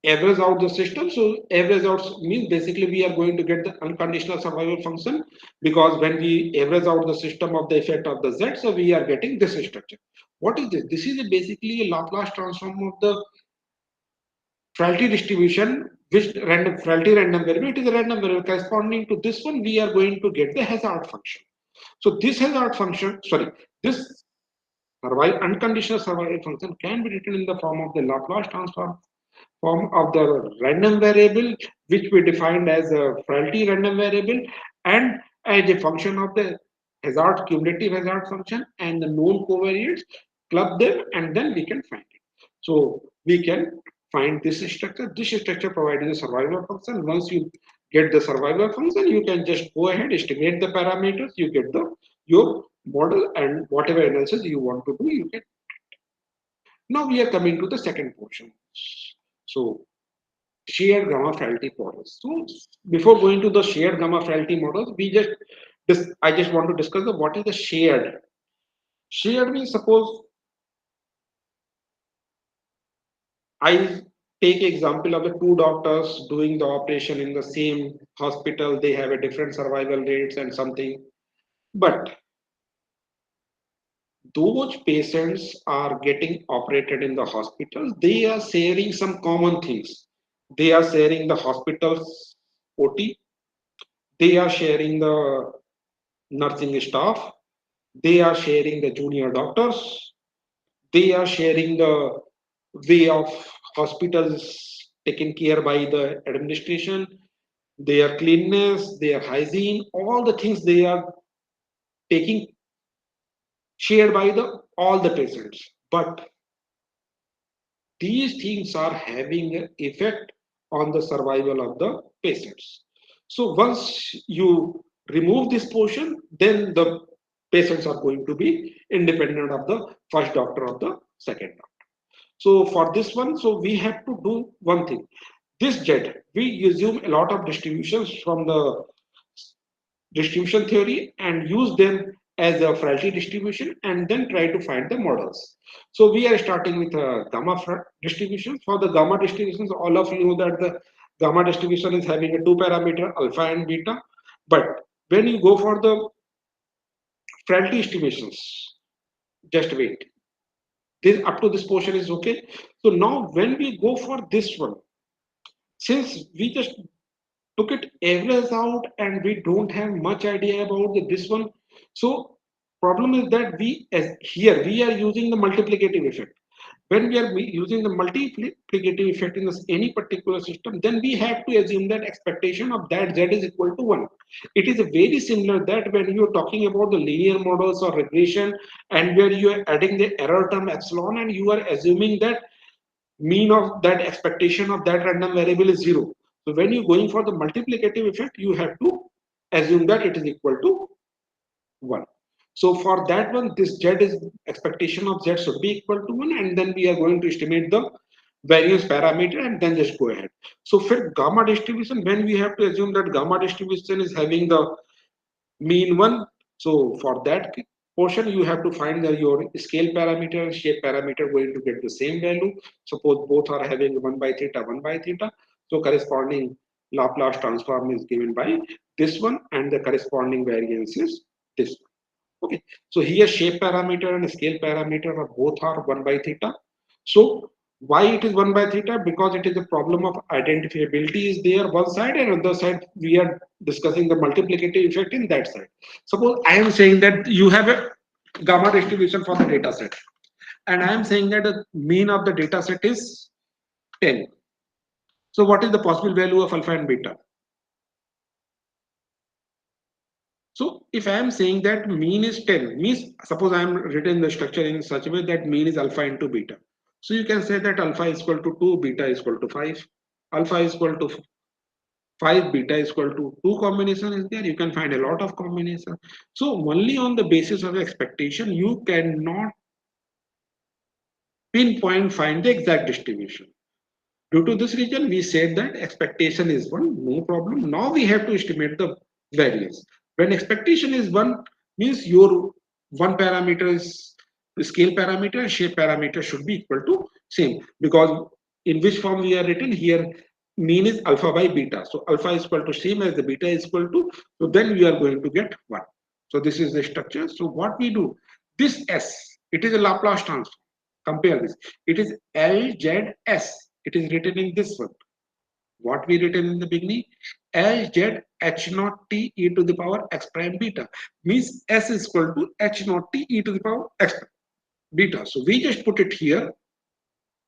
average out the system. So average out means basically we are going to get the unconditional survival function, because when we average out the system of the effect of the z, so we are getting this structure. What is this? This is basically a Laplace transform of the Frilty distribution, which random Frilty random variable. It is a random variable corresponding to this one. We are going to get the hazard function. So this hazard function, sorry, this survival unconditional survival function can be written in the form of the Laplace transform form of the random variable, which we defined as a Frilty random variable, and as a function of the hazard cumulative hazard function and the known covariates, club them, and then we can find it. So we can find this structure. This structure provides the survival function. Once you get the survival function, you can just go ahead, estimate the parameters, you get the your model, and whatever analysis you want to do, you can. Now we are coming to the second portion. So shared gamma frailty models. So before going to the shared gamma frailty models, I just want to discuss what is the shared. Shared means, suppose I take example of the two doctors doing the operation in the same hospital. They have a different survival rates and something, but those patients are getting operated in the hospitals. They are sharing some common things. They are sharing the hospital's OT. They are sharing the nursing staff. They are sharing the junior doctors. They are sharing the way of hospitals taken care by the administration, their cleanness, their hygiene, all the things they are taking shared by the all the patients. But these things are having an effect on the survival of the patients. So once you remove this portion, then the patients are going to be independent of the first doctor of the second doctor. So for this one, so we have to do one thing. This jet, we assume a lot of distributions from the distribution theory and use them as a Frilty distribution, and then try to find the models. So we are starting with a gamma distribution. For the gamma distributions, all of you know that the gamma distribution is having a two parameter alpha and beta. But when you go for the Frilty estimations, just wait. This up to this portion is okay. So now when we go for this one, since we just took it average out and we don't have much idea about this one, so problem is that we as here we are using the multiplicative effect. When we are using the multiplicative effect in any particular system, then we have to assume that expectation of that z is equal to 1. It is very similar that when you are talking about the linear models or regression, and where you are adding the error term epsilon, and you are assuming that mean of that expectation of that random variable is 0. So when you're going for the multiplicative effect, you have to assume that it is equal to 1. So for that one, this z is expectation of z should be equal to 1, and then we are going to estimate the variance parameter and then just go ahead. So for gamma distribution, when we have to assume that gamma distribution is having the mean 1, so for that portion, you have to find your scale parameter and shape parameter going to get the same value. Suppose both are having 1 by theta, 1 by theta. So corresponding Laplace transform is given by this one, and the corresponding variance is this one. Okay, so here shape parameter and scale parameter are both are 1 by theta. So why it is 1 by theta? Because it is a problem of identifiability is there one side, and on the side we are discussing the multiplicative effect in that side. Suppose I am saying that you have a gamma distribution for the data set, and I am saying that the mean of the data set is 10. So what is the possible value of alpha and beta? So if I am saying that mean is 10, means suppose I am written the structure in such a way that mean is alpha into beta. So you can say that alpha is equal to 2, beta is equal to 5. Alpha is equal to 5, beta is equal to 2 combination is there. You can find a lot of combination. So only on the basis of expectation, you cannot pinpoint find the exact distribution. Due to this reason, we said that expectation is 1, no problem. Now we have to estimate the variance. When expectation is 1, means your one parameter is the scale parameter and shape parameter should be equal to same, because in which form we are written here, mean is alpha by beta. So alpha is equal to same as the beta is equal to, so then we are going to get 1. So this is the structure. So what we do, this S, it is a Laplace transform. Compare this. It is LZS. It is written in this one. What we written in the beginning? LZ H naught T e to the power x prime beta. Means S is equal to H naught T e to the power x beta. So we just put it here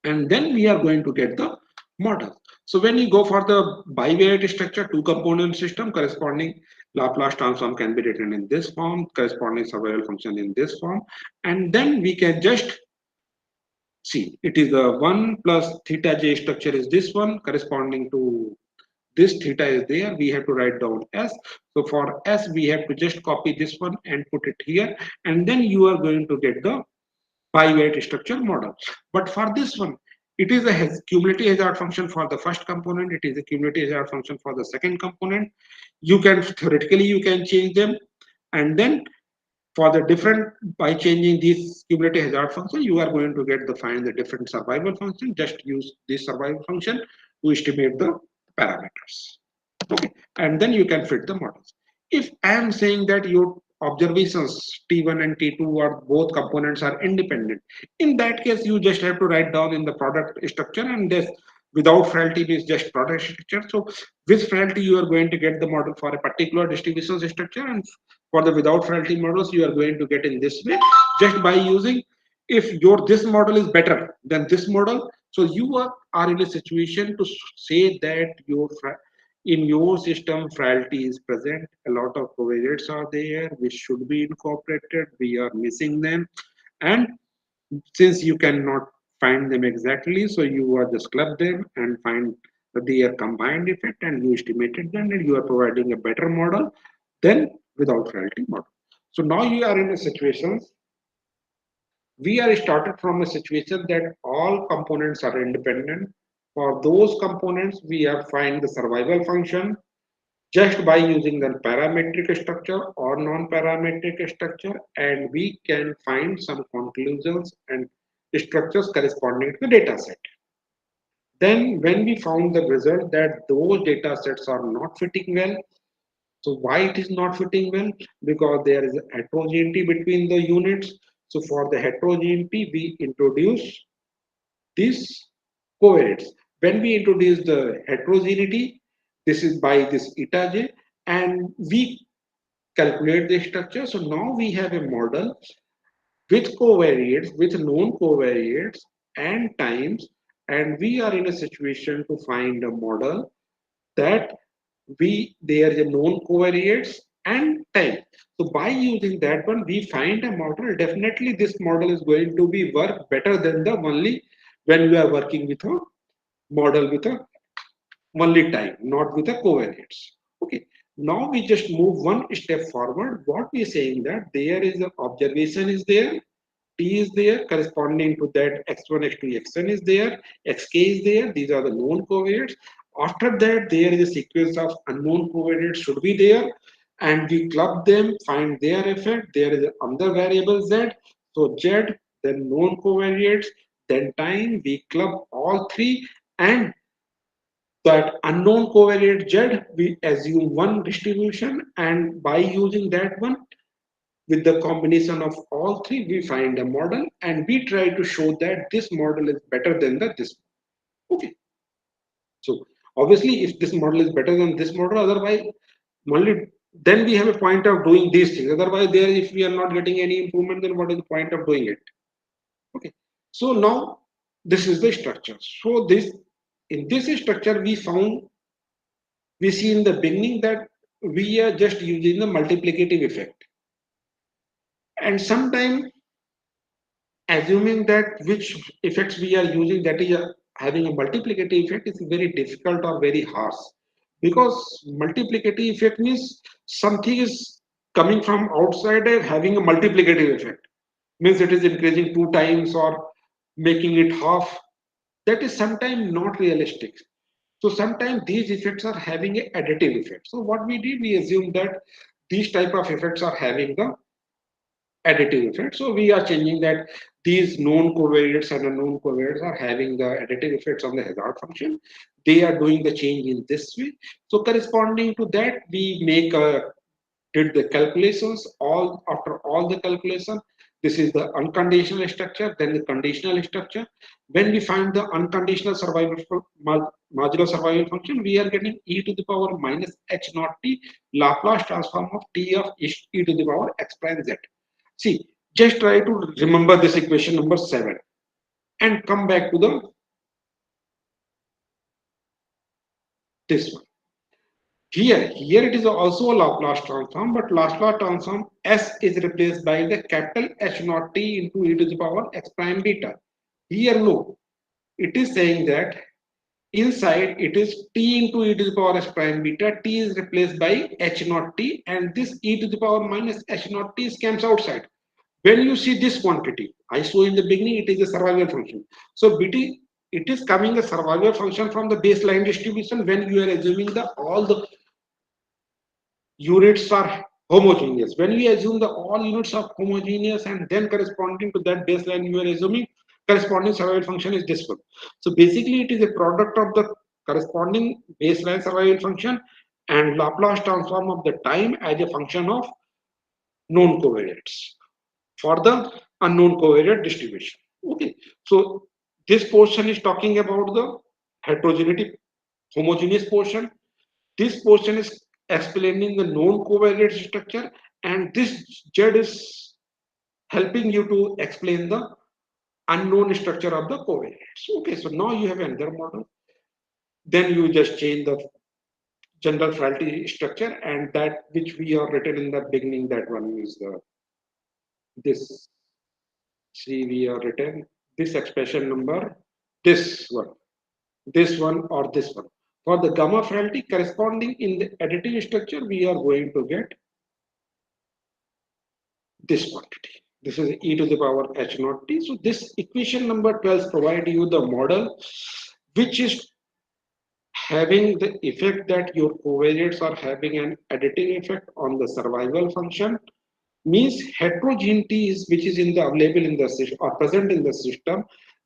and then we are going to get the model. So when you go for the bivariate structure, two component system, corresponding Laplace transform can be written in this form, corresponding survival function in this form, and then we can just see it is the 1 plus theta j structure is this one, corresponding to this theta is there, we have to write down s. So for s we have to just copy this one and put it here, and then you are going to get the pivot structure model. But for this one, it is a cumulative hazard function for the first component, it is a cumulative hazard function for the second component. You can theoretically you can change them, and then for the different, by changing this cumulative hazard function, you are going to get the find the different survival function. Just use this survival function to estimate the parameters. Okay, and then you can fit the models. If I am saying that your observations T1 and T2 are both components are independent, in that case you just have to write down in the product structure, and this without frailty is just product structure. So with frailty you are going to get the model for a particular distribution structure, and for the without frailty models you are going to get in this way, just by using, if your this model is better than this model, so you are in a situation to say that in your system frailty is present, a lot of covariates are there which should be incorporated, we are missing them, and since you cannot find them exactly, so you are just club them and find their combined effect, and you estimated them, and you are providing a better model than without frailty model. So now you are in a situation, we are started from a situation that all components are independent. For those components, we have find the survival function just by using the parametric structure or non-parametric structure, and we can find some conclusions and structures corresponding to the data set. Then when we found the result that those data sets are not fitting well, so why it is not fitting well? Because there is a heterogeneity between the units. So for the heterogeneity, we introduce these covariates. When we introduce the heterogeneity, this is by this eta j, and we calculate the structure. So now we have a model with covariates, with known covariates and times, and we are in a situation to find a model that there is a known covariates and time. So by using that one, we find a model. Definitely, this model is going to be work better than the only when we are working with a model with a only time, not with the covariates. Okay. Now we just move one step forward. What we are saying that there is an observation is there, T is there, corresponding to that x1, x2, xn is there, xk is there. These are the known covariates. After that, there is a sequence of unknown covariates should be there, and we club them, find their effect. There is another variable z. So z, then known covariates, then time. We club all three, and that unknown covariate z, we assume one distribution, and by using that one, with the combination of all three, we find a model, and we try to show that this model is better than this. Okay. So obviously, if this model is better than this model, otherwise, only then we have a point of doing these things. Otherwise, there, if we are not getting any improvement, then what is the point of doing it? Okay. So now this is the structure. So this in this structure we see in the beginning that we are just using the multiplicative effect, and sometimes assuming that which effects we are using that is having a multiplicative effect is very difficult or very harsh, because multiplicative effect means something is coming from outside and having a multiplicative effect, means it is increasing 2 times or making it half. That is sometimes not realistic. So sometimes these effects are having a additive effect. So what we did, we assumed that these type of effects are having the additive effect. So we are changing that these known covariates and unknown covariates are having the additive effects on the hazard function. They are doing the change in this way. So corresponding to that, we make a did the calculations. All after all the calculation, this is the unconditional structure, then the conditional structure. When we find the unconditional survival modular survival function, we are getting e to the power minus h naught t Laplace transform of t of e to the power x prime z. See, just try to remember this equation number 7 and come back to the this one. Here it is also a Laplace transform, but Laplace transform S is replaced by the capital H naught t into e to the power x prime beta. Here no, it is saying that inside it is t into e to the power x prime beta, t is replaced by h naught t, and this e to the power minus h naught t comes outside. When you see this quantity, I saw in the beginning it is a survival function. So BT, it is coming a survival function from the baseline distribution when you are assuming the all the units are homogeneous. When we assume the all units are homogeneous and then corresponding to that baseline you are assuming corresponding survival function is this one. So basically it is a product of the corresponding baseline survival function and Laplace transform of the time as a function of known covariates for the unknown covariate distribution. Okay, so this portion is talking about the heterogeneity, homogeneous portion. This portion is explaining the known covariate structure, and this Z is helping you to explain the unknown structure of the covariates. Okay, so now you have another model. Then you just change the general frailty structure, and that which we have written in the beginning, that one is the this. See, we have written this expression number, this one or this one. For the gamma frailty corresponding in the additive structure, we are going to get this quantity. This is e to the power h naught t. So this equation number 12 provide you the model which is having the effect that your covariates are having an additive effect on the survival function, means heterogeneity is which is in the available in the system or present in the system,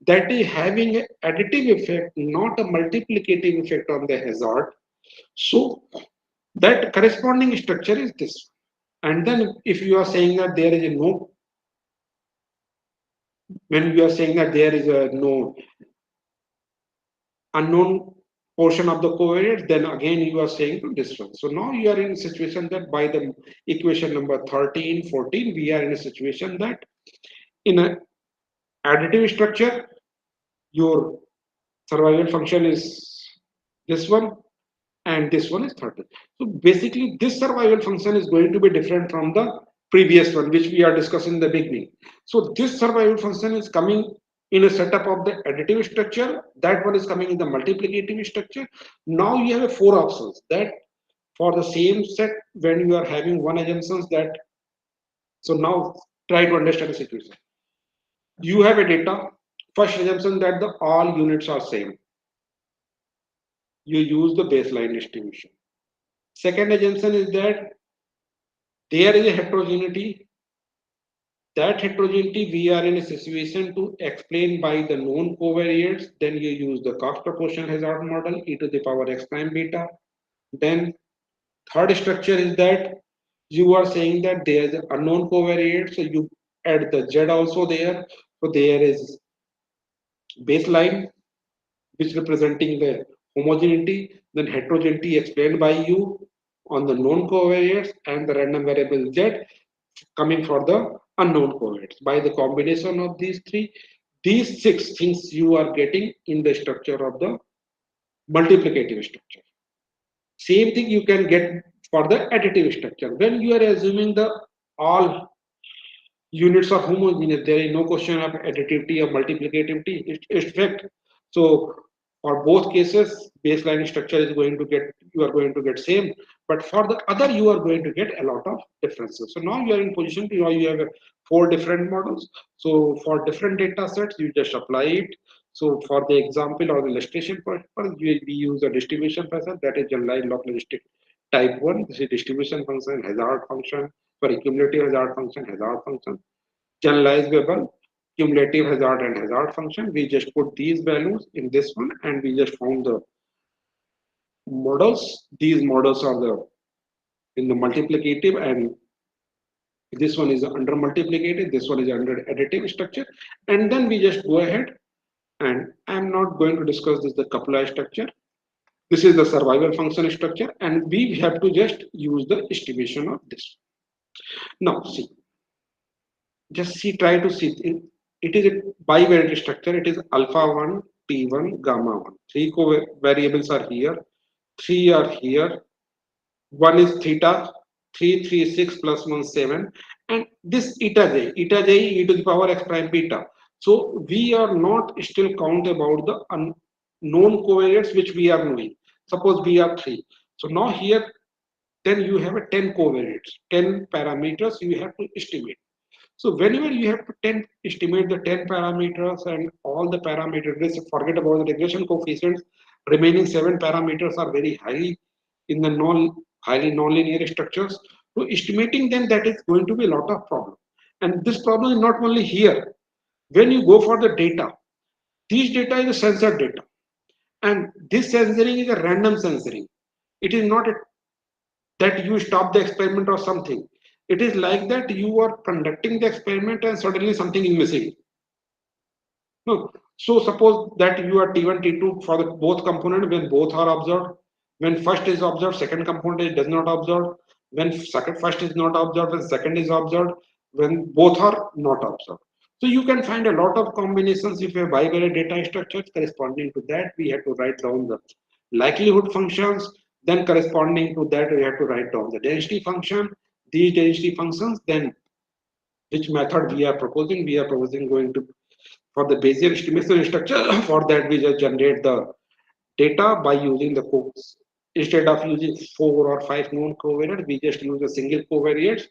that is having an additive effect, not a multiplicative effect on the hazard. So that corresponding structure is this. And then if you are saying that there is a no, when you are saying that there is a no unknown portion of the covariate, then again you are saying to this one. So now you are in a situation that by the equation number 13, 14, we are in a situation that in a additive structure, your survival function is this one and this one is 30. So basically this survival function is going to be different from the previous one which we are discussing in the beginning. So this survival function is coming in a setup of the additive structure, that one is coming in the multiplicative structure. Now you have four options that for the same set when you are having one assumptions that, so now try to understand the situation. You have a data, first assumption that the all units are same, you use the baseline distribution. Second assumption is that there is a heterogeneity. That heterogeneity we are in a situation to explain by the known covariates. Then you use the cost proportion hazard model e to the power x prime beta. Then third structure is that you are saying that there is an unknown covariate, so you add the z also there. So there is baseline which representing the homogeneity, then heterogeneity explained by you on the known covariates and the random variable z coming for the unknown covariates. By the combination of these three, These 6 things you are getting in the structure of the multiplicative structure. Same thing you can get for the additive structure. When you are assuming the all units are homogeneous, there is no question of additivity or multiplicativity effect. So for both cases, baseline structure is going to get, you are going to get same, but for the other you are going to get a lot of differences. So now you are in position to, now you have 4 different models. So for different data sets, you just apply it. So for the example or illustration purpose, we use a distribution function, that is generalized logistic type 1. This is distribution function, hazard function, for cumulative hazard function, hazard function, generalized variable, cumulative hazard and hazard function. We just put these values in this one and we just found the models. These models are the in the multiplicative, and this one is under multiplicative, this one is under additive structure. And then we just go ahead, and I'm not going to discuss this the couplage structure. This is the survival function structure, and we have to just use the estimation of this. Now see, just see, try to see it. It is a bivariate structure. It is alpha 1, t1, gamma 1. 3 variables are here, 3 are here, 1 is theta, 3, 3, 6 plus 1, 7, and this eta j e to the power x prime beta. So we are not still count about the unknown covariates which we are knowing. Suppose we are 3. So now here, then you have a 10 covariates, 10 parameters you have to estimate. So whenever you have to estimate the 10 parameters and all the parameters, let's forget about the regression coefficients, remaining 7 parameters are very high in the highly nonlinear structures. So estimating them, that is going to be a lot of problem. And this problem is not only here. When you go for the data, these data is a censored data. And this censoring is a random censoring. It is not that you stop the experiment or something. It is like that you are conducting the experiment and suddenly something is missing. No. So suppose that you are T1, T2 for the both component, when both are observed. When first is observed, second component does not observe. When second first is not observed, when second is observed, when both are not observed. So you can find a lot of combinations if you have bivariate data structures. Corresponding to that, we have to write down the likelihood functions. Then corresponding to that, we have to write down the density function. These density functions, then which method we are proposing? We are proposing going to for the Bayesian estimation structure. For that, we just generate the data by using the codes. Instead of using 4 or 5 known covariates, we just use a single covariate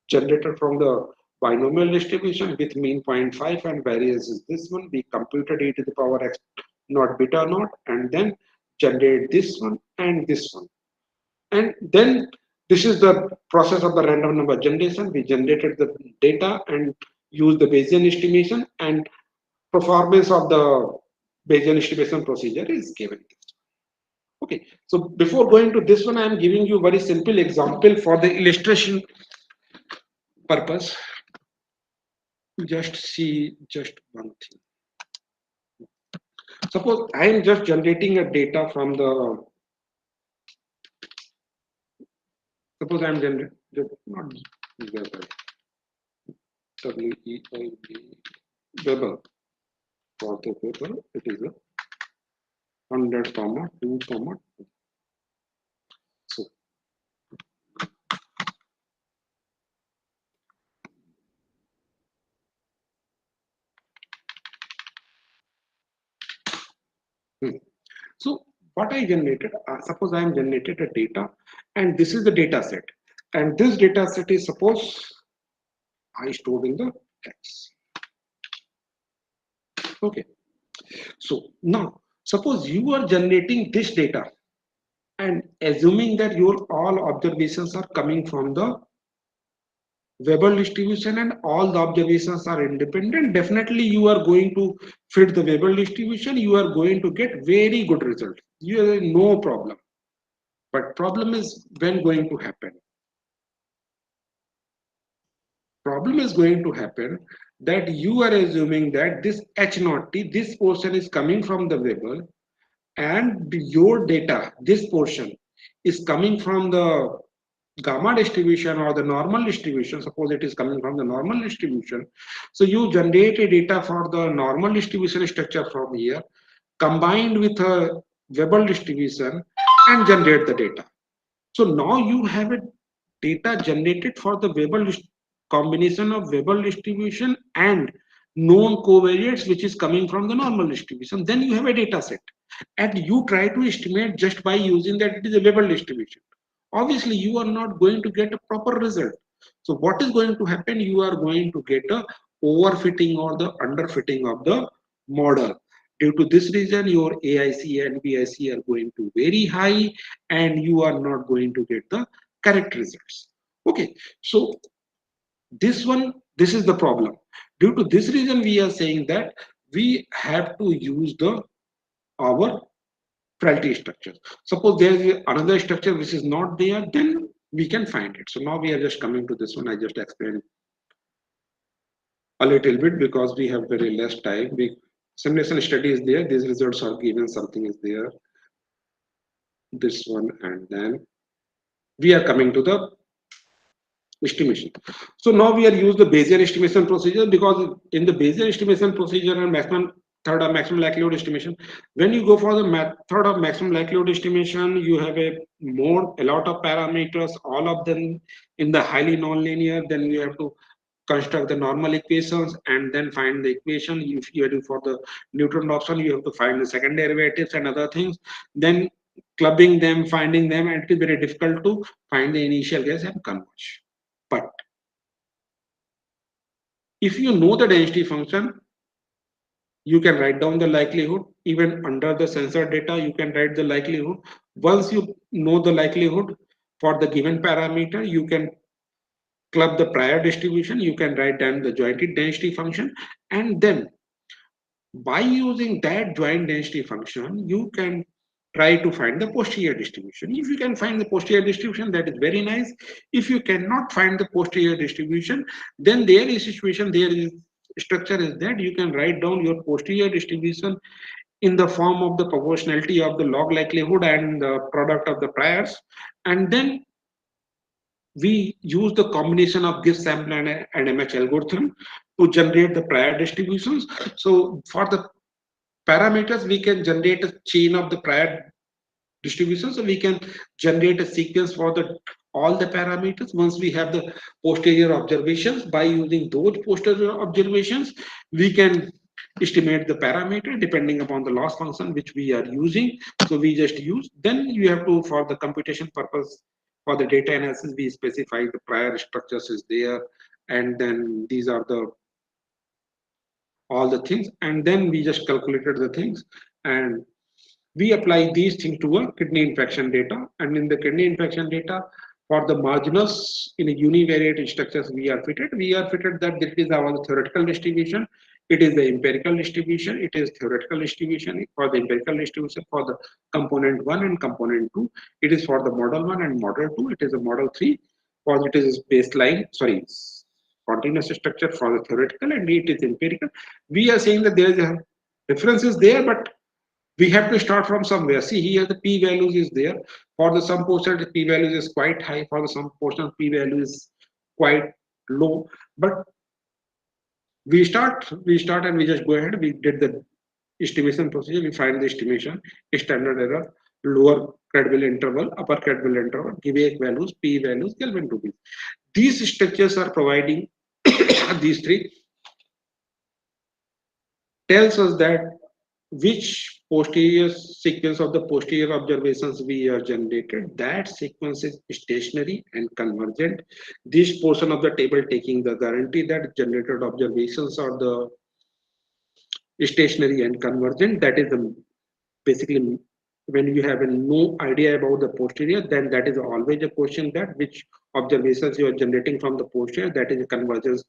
generated from the binomial distribution with mean 0.5 and variance is this one. We computed e to the power x not beta naught, and then generate this one and this one. And then this is the process of the random number generation. We generated the data and used the Bayesian estimation, and performance of the Bayesian estimation procedure is given. Okay, so before going to this one, I am giving you very simple example for the illustration purpose. Just see just one thing. Suppose I am just generating a data from the, suppose I am generating, not Weber, W-E-I-B, Weber. For the paper, it is a 100, 2, 2. So so what I generated, suppose I am generated a data, and this is the data set, and this data set is suppose I stored in the X. Okay, so now suppose you are generating this data and assuming that your all observations are coming from the Weber distribution and all the observations are independent, definitely you are going to fit the Weber distribution, you are going to get very good result. You have no problem. But problem is when going to happen? Problem is going to happen that you are assuming that this H naught T, this portion is coming from the Weber, and your data, this portion is coming from the gamma distribution or the normal distribution, suppose it is coming from the normal distribution, so you generate a data for the normal distribution structure from here, combined with a Weibull distribution and generate the data. So now you have a data generated for the combination of Weibull distribution and known covariates which is coming from the normal distribution. Then you have a data set and you try to estimate just by using that it is a Weibull distribution. Obviously, you are not going to get a proper result. So what is going to happen? You are going to get a overfitting or the underfitting of the model. Due to this reason, your AIC and BIC are going to very high and you are not going to get the correct results. Okay, so this is the problem. Due to this reason, we are saying that we have to use the our priority structure. Suppose there is another structure which is not there, then we can find it. So now we are just coming to this one. I just explained a little bit because we have very less time. Simulation study is there. These results are given. Something is there. This one, and then we are coming to the estimation. So now we are use the Bayesian estimation procedure because in the Bayesian estimation procedure and maximum third of maximum likelihood estimation, when you go for the method of maximum likelihood estimation, you have a lot of parameters, all of them in the highly nonlinear. Then you have to construct the normal equations and then find the equation. If you do for the Newton option, you have to find the second derivatives and other things. Then clubbing them, finding them, and it is very difficult to find the initial guess and converge. But if you know the density function, you can write down the likelihood. Even under the sensor data, you can write the likelihood. Once you know the likelihood for the given parameter, you can club the prior distribution, you can write down the jointed density function, and then by using that joint density function, you can try to find the posterior distribution. If you can find the posterior distribution, that is very nice. If you cannot find the posterior distribution, then there is situation, there is structure is that you can write down your posterior distribution in the form of the proportionality of the log likelihood and the product of the priors, and then we use the combination of GIF sample and MH algorithm to generate the prior distributions. So for the parameters, we can generate a chain of the prior distribution. So we can generate a sequence for the all the parameters. Once we have the posterior observations, by using those posterior observations, we can estimate the parameter depending upon the loss function which we are using. So we just use, then you have to, for the computation purpose, for the data analysis, we specify the prior structures is there, and then these are the all the things, and then we just calculated the things, and we apply these things to a kidney infection data. And in the kidney infection data, for the marginals in a univariate structures, we are fitted that this is our theoretical distribution, it is the empirical distribution, it is theoretical distribution for the empirical distribution for the component 1 and component 2, it is for the model 1 and model 2, it is a model 3 for it is baseline, sorry, continuous structure for the theoretical, and it is empirical. We are saying that there is a difference is there, but we have to start from somewhere. See here the p values is there. For the some portion the p values is quite high, for the some portion p value is quite low. But we start and we just go ahead. We did the estimation procedure. We find the estimation, standard error, lower credible interval, upper credible interval, give values, p values, Kelvin to be. These structures are providing these three tells us that which posterior sequence of the posterior observations we are generated, that sequence is stationary and convergent. This portion of the table taking the guarantee that generated observations are the stationary and convergent. That is the basically when you have no idea about the posterior, then that is always a question that which observations you are generating from the posterior, that is a convergence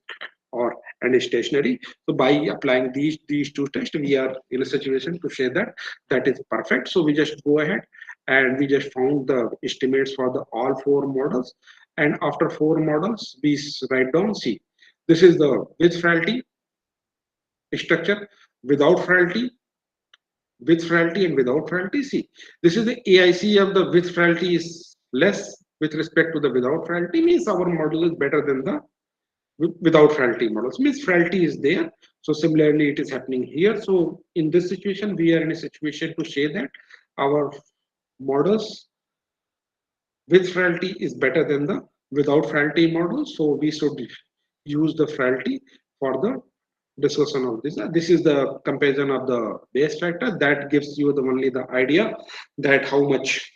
or and stationary. So by applying these two tests, we are in a situation to say that that is perfect. So we just go ahead and we just found the estimates for the all four models, and after four models we write down, see, this is the with frailty structure, without frailty, with frailty, and without frailty. See, this is the AIC of the with frailty is less, with respect to the without frailty means our model is better than the without frailty models. Means frailty is there. So similarly, it is happening here. So in this situation, we are in a situation to say that our models with frailty is better than the without frailty model. So we should use the frailty for the discussion of this. This is the comparison of the base factor that gives you the only the idea that how much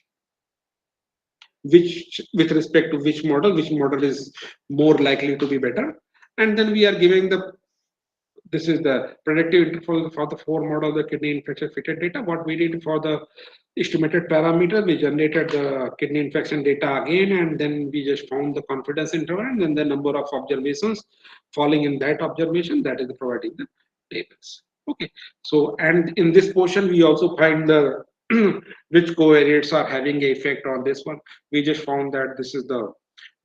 which with respect to which model is more likely to be better. And then we are giving the this is the predictive interval for the four model of the kidney infection fitted data. What we did for the estimated parameter, we generated the kidney infection data again, and then we just found the confidence interval and then the number of observations falling in that observation, that is providing the tables. Okay, so and in this portion, we also find the which covariates are having a effect on this one. We just found that this is the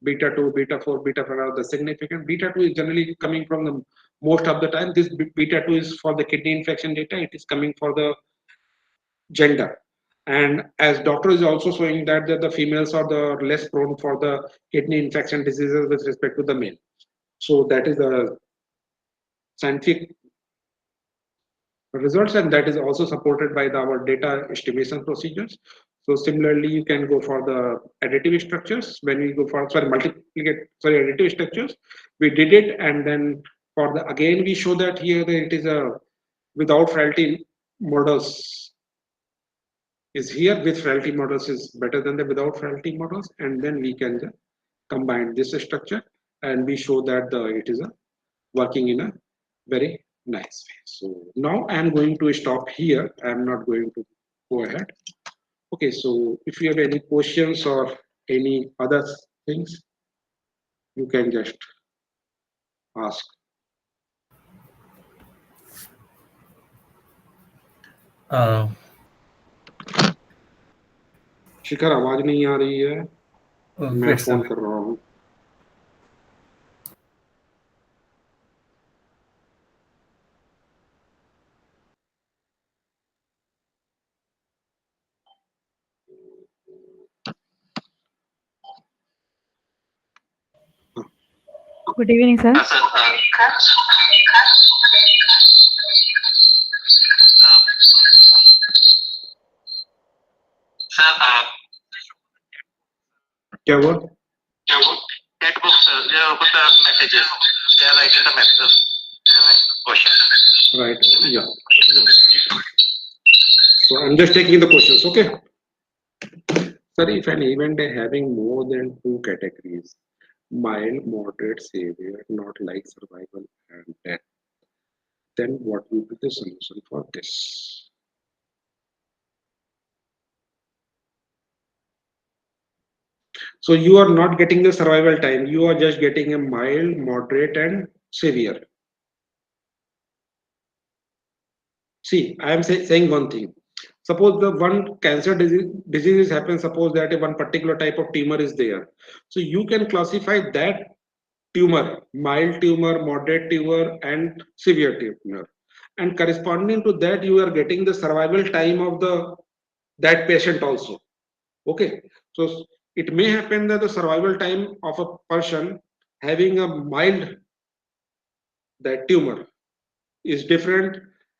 beta 2, beta 4, beta 5 are the significant. Beta 2 is generally coming from the most of the time. This beta 2 is for the kidney infection data. It is coming for the gender. And as doctor is also showing that the females are the less prone for the kidney infection diseases with respect to the male. So that is the scientific results, and that is also supported by our data estimation procedures. So similarly, you can go for the additive structures. When we go for additive structures, we did it, and then for the again we show that here that it is a without frailty models is here, with frailty models is better than the without frailty models, and then we can combine this structure, and we show that it is a working in a very nice way. So now I'm going to stop here. I'm not going to go ahead. Okay, so if you have any questions or any other things, you can just ask. शिखर आवाज नहीं आ रही है, मैं phone कर रहा हूँ. Good evening, sir. क्या हुआ? Chat box, they are open the messages. They are writing the message question. Right. Yeah. So I'm just taking the questions. Okay. Sir, if an event is having more than two categories, mild, moderate, severe, not like survival and death, then what will be the solution for this? So you are not getting the survival time. You are just getting a mild, moderate, and severe. See, I am saying one thing. Suppose the one cancer disease happens, suppose that one particular type of tumor is there. So you can classify that tumor, mild tumor, moderate tumor, and severe tumor. And corresponding to that, you are getting the survival time of that patient also. Okay. So it may happen that the survival time of a person having a mild that tumor is different,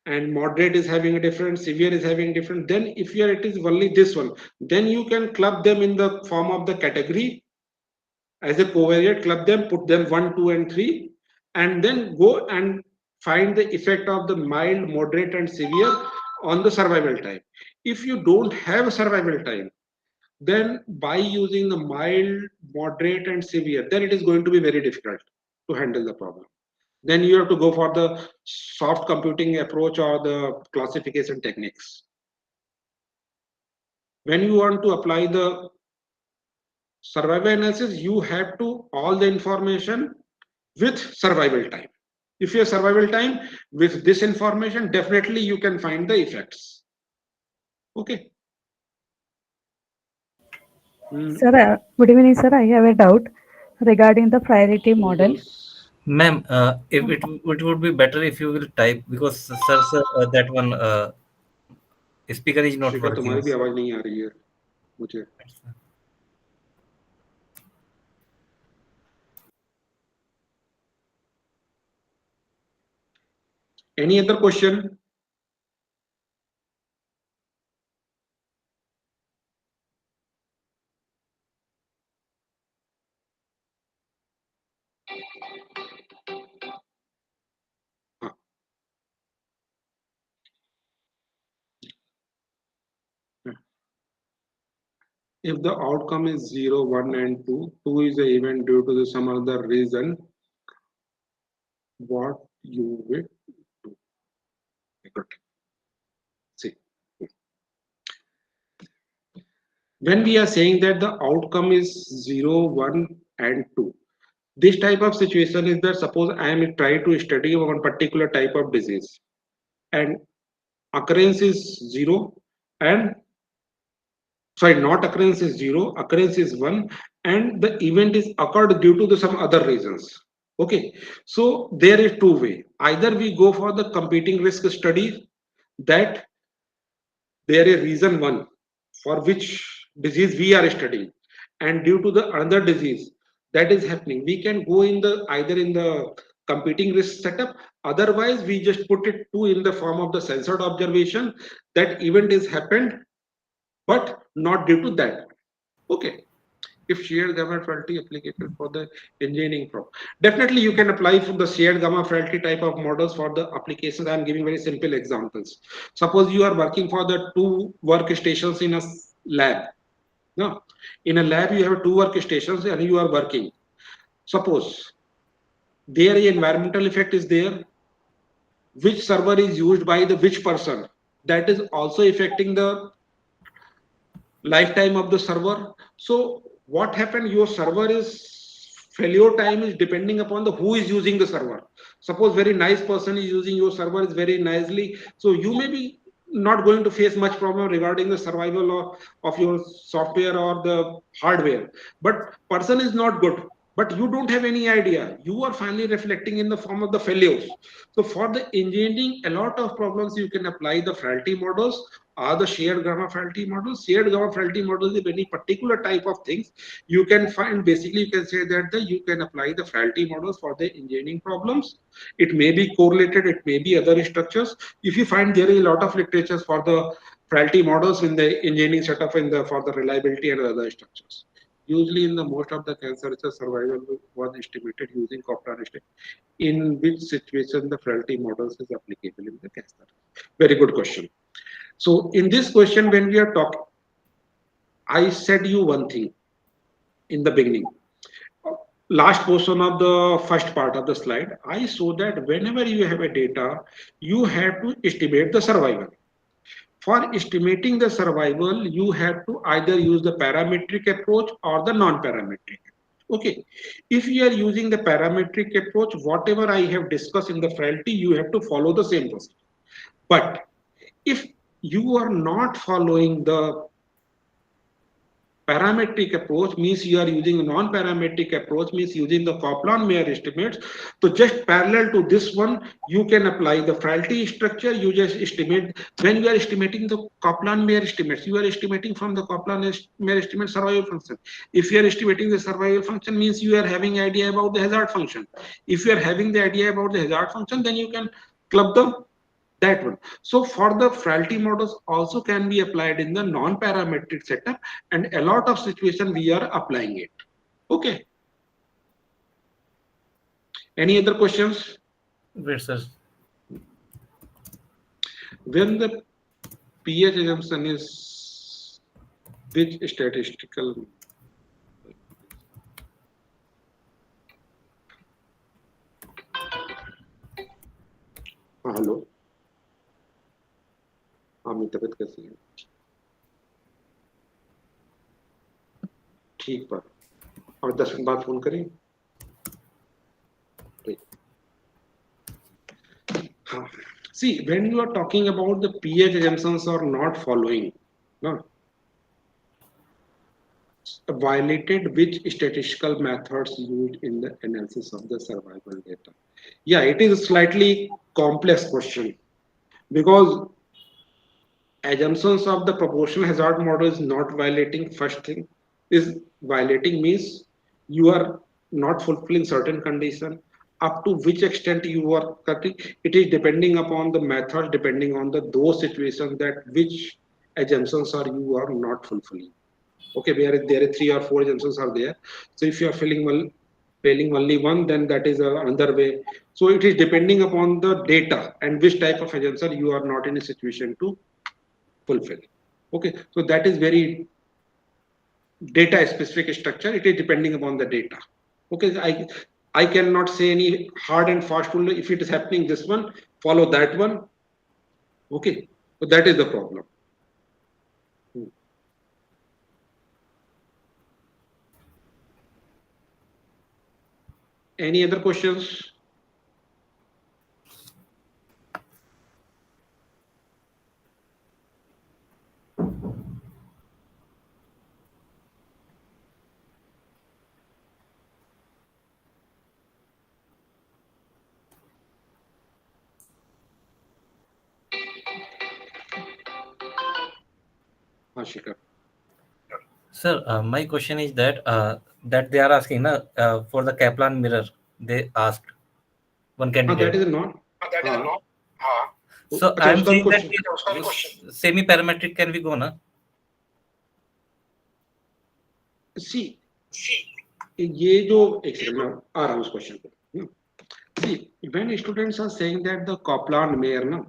and moderate is having a different, severe is having different. Then if you are, it is only this one, then you can club them in the form of the category as a covariate, club them, put them 1, 2, and 3, and then go and find the effect of the mild, moderate, and severe on the survival time. If you don't have a survival time, then by using the mild, moderate, and severe, then it is going to be very difficult to handle the problem. Then you have to go for the soft computing approach or the classification techniques. When you want to apply the survival analysis, you have to all the information with survival time. If your survival time with this information, definitely you can find the effects. Okay. Sir, good evening, sir. I have a doubt regarding the priority model. Ma'am, if it would be better if you will type, because sir, that one speaker is not शिखर, तुम्हारी working. भी आवाज नहीं आ रही है मुझे. Any other question? If the outcome is 0, 1 and 2, 2 is the event due to some other reason, what you will do? Good. See, when we are saying that the outcome is 0, 1 and 2, this type of situation is that suppose I am trying to study one particular type of disease and occurrence is 0 and sorry, not occurrence is 0, occurrence is 1 and the event is occurred due to some other reasons. Okay, so there is two way. Either we go for the competing risk study that there is reason 1 for which disease we are studying and due to the another disease that is happening, we can go in the either in the competing risk setup, otherwise we just put it to in the form of the censored observation that event is happened but not due to that. Okay, if shared gamma frailty applicable for the engineering problem, definitely you can apply for the shared gamma frailty type of models for the applications. I am giving very simple examples. Suppose you are working for the two workstations in a lab. No, in a lab you have two workstations and you are working. Suppose there is environmental effect is there, which server is used by the which person, that is also affecting the lifetime of the server. So what happened, your server is failure time is depending upon the who is using the server. Suppose very nice person is using your server is very nicely, so you may be not going to face much problem regarding the survival of your software or the hardware, but person is not good, but you don't have any idea, you are finally reflecting in the form of the failures. So for the engineering a lot of problems you can apply the frailty models are the shared gamma frailty models. Shared gamma frailty models is any particular type of things you can find. Basically, you can say that you can apply the frailty models for the engineering problems. It may be correlated, it may be other structures. If you find there is a lot of literatures for the frailty models in the engineering setup in the for the reliability and other structures. Usually, in the most of the cancer, survival was estimated using Kaplan estimate. In which situation the frailty models is applicable in the cancer? Very good question. So in this question, when we are talking, I said you one thing in the beginning. Last portion of the first part of the slide, I saw that whenever you have a data, you have to estimate the survival. For estimating the survival, you have to either use the parametric approach or the non-parametric. Okay, if you are using the parametric approach, whatever I have discussed in the frailty, you have to follow the same procedure. But if you are not following the parametric approach, means you are using a non-parametric approach, means using the Kaplan-Meier estimates. So just parallel to this one, you can apply the frailty structure. You just estimate when you are estimating the Kaplan-Meier estimates. You are estimating from the Kaplan-Meier estimate survival function. If you are estimating the survival function, means you are having idea about the hazard function. If you are having the idea about the hazard function, then you can club them that one. So for the frailty models also can be applied in the non-parametric setup, and a lot of situation we are applying it. Okay. Any other questions? Wait, sir. When the pH assumption is which statistical hello हाँ मेरी तबीयत कैसी है ठीक पर और 10 minute बाद phone करें हाँ see when you are talking about the pH assumptions are not following no violated which statistical methods used in the analysis of the survival data. Yeah, it is a slightly complex question because assumptions of the proportional hazard model is not violating. First thing is violating means you are not fulfilling certain condition. up to which extent you are cutting, it is depending upon the method, depending on the those situations that which assumptions are you are not fulfilling. Okay, where there are 3 or 4 assumptions are there. So if you are failing only one, then that is another way. So it is depending upon the data and which type of assumption you are not in a situation to fulfill. Okay, so that is very data specific structure. It is depending upon the data. Okay, I cannot say any hard and fast rule. If it is happening this one, follow that one. Okay, so that is the problem. Any other questions? Ashika. Sir, my question is that they are asking for the Kaplan mirror. They asked one That candidate. is not. So अच्छा I'm उसका भी saying that question. semi-parametric can we go na? See, ये जो एक second में आ रहा हूँ उस क्वेश्चन पे. See, when students are saying that the Kaplan Meier, no,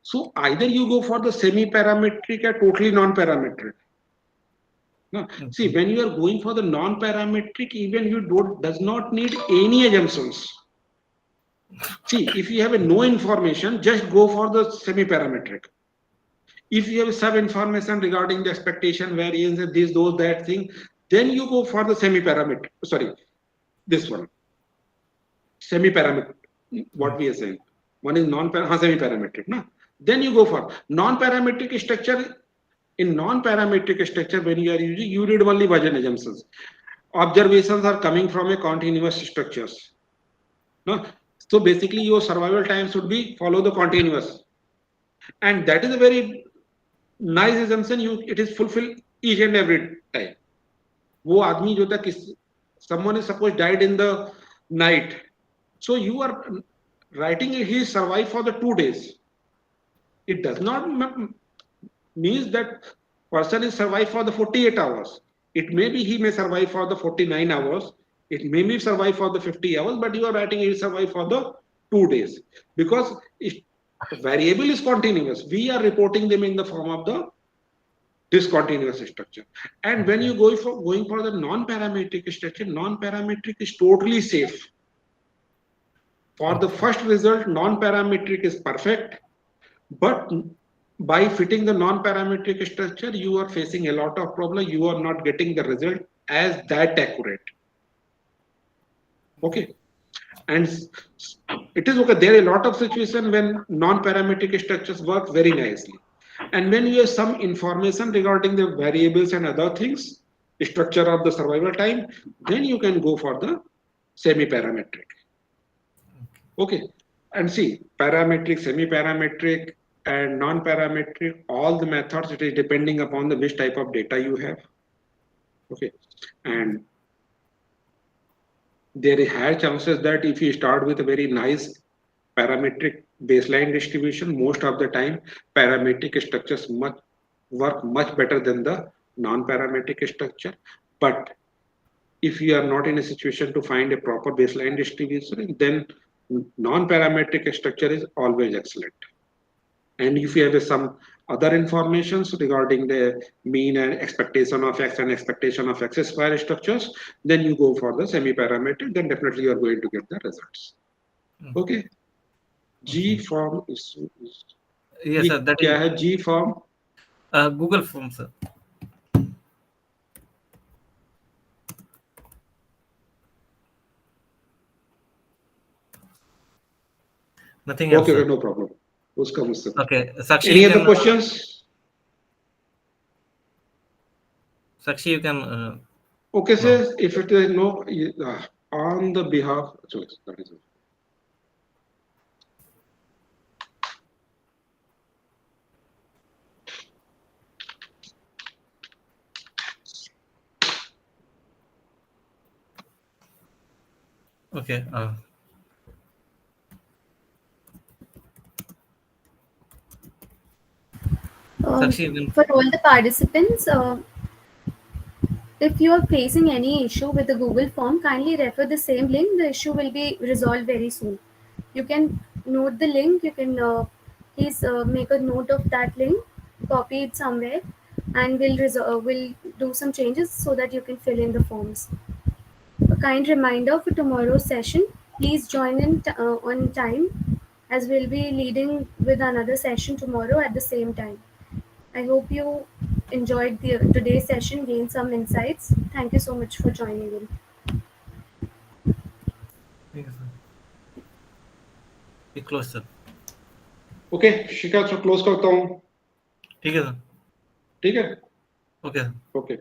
so either you go for the semi-parametric or totally non-parametric. No, see, when you are going for the non-parametric, even you does not need any assumptions. See, if you have no information, just go for the semi-parametric. If you have some information regarding the expectation, variance, this, those, that thing, then you go for the semi-parametric. Sorry, this one. Semi-parametric, what we are saying. One is semi-parametric. No? Then you go for non-parametric structure. In non-parametric structure, when you are using, you read only Vajan assumptions. Observations are coming from a continuous structures. No? So basically, your survival time should be follow the continuous. And that is a very nice assumption. It is fulfilled each and every time. वो आदमी जो था किस someone is supposed died in the night. So you are writing he survived for the 2 days. It does not means that person is survived for the 48 hours. It may be he may survive for the 49 hours. It may be survive for the 50 hours, but you are writing he survive for the 2 days because if the variable is continuous. We are reporting them in the form of the discontinuous structure. And when you going for the non-parametric structure, non-parametric is totally safe. For the first result, non-parametric is perfect, but by fitting the non-parametric structure, you are facing a lot of problem. You are not getting the result as that accurate. Okay. And it is okay. There are a lot of situations when non-parametric structures work very nicely. And when you have some information regarding the variables and other things, structure of the survival time, then you can go for the semi-parametric. Okay. And see, parametric, semi-parametric, and non-parametric, all the methods, it is depending upon the which type of data you have. Okay. And there is high chances that if you start with a very nice parametric baseline distribution, most of the time parametric structures work much better than the non-parametric structure. But if you are not in a situation to find a proper baseline distribution, then non-parametric structure is always excellent. And if you have some other informations regarding the mean and expectation of x and expectation of x square structures, then you go for the semi-parametric, then definitely you are going to get the results. Okay. G form is Yes, sir. That क्या is है G form? Google Form, sir. Nothing else, Okay, sir. no problem. उसका मुझसे. Okay, Sakshi, Any you other can. questions? Sakshi, you can. Okay, No. sir. If it is no, on the behalf, sorry, that is it. Okay. Sakshi, then For all the participants, if you are facing any issue with the Google form, kindly refer the same link. The issue will be resolved very soon. You can note the link. You can please make a note of that link, copy it somewhere, and we'll do some changes so that you can fill in the forms. A kind reminder for tomorrow's session: please join in on time, as we'll be leading with another session tomorrow at the same time. I hope you enjoyed today's session, gained some insights. Thank you so much for joining in. ठीक है sir, ये close sir. Okay शिखा, तो close करता हूँ. ठीक है sir. ठीक है. Okay sir. ओके.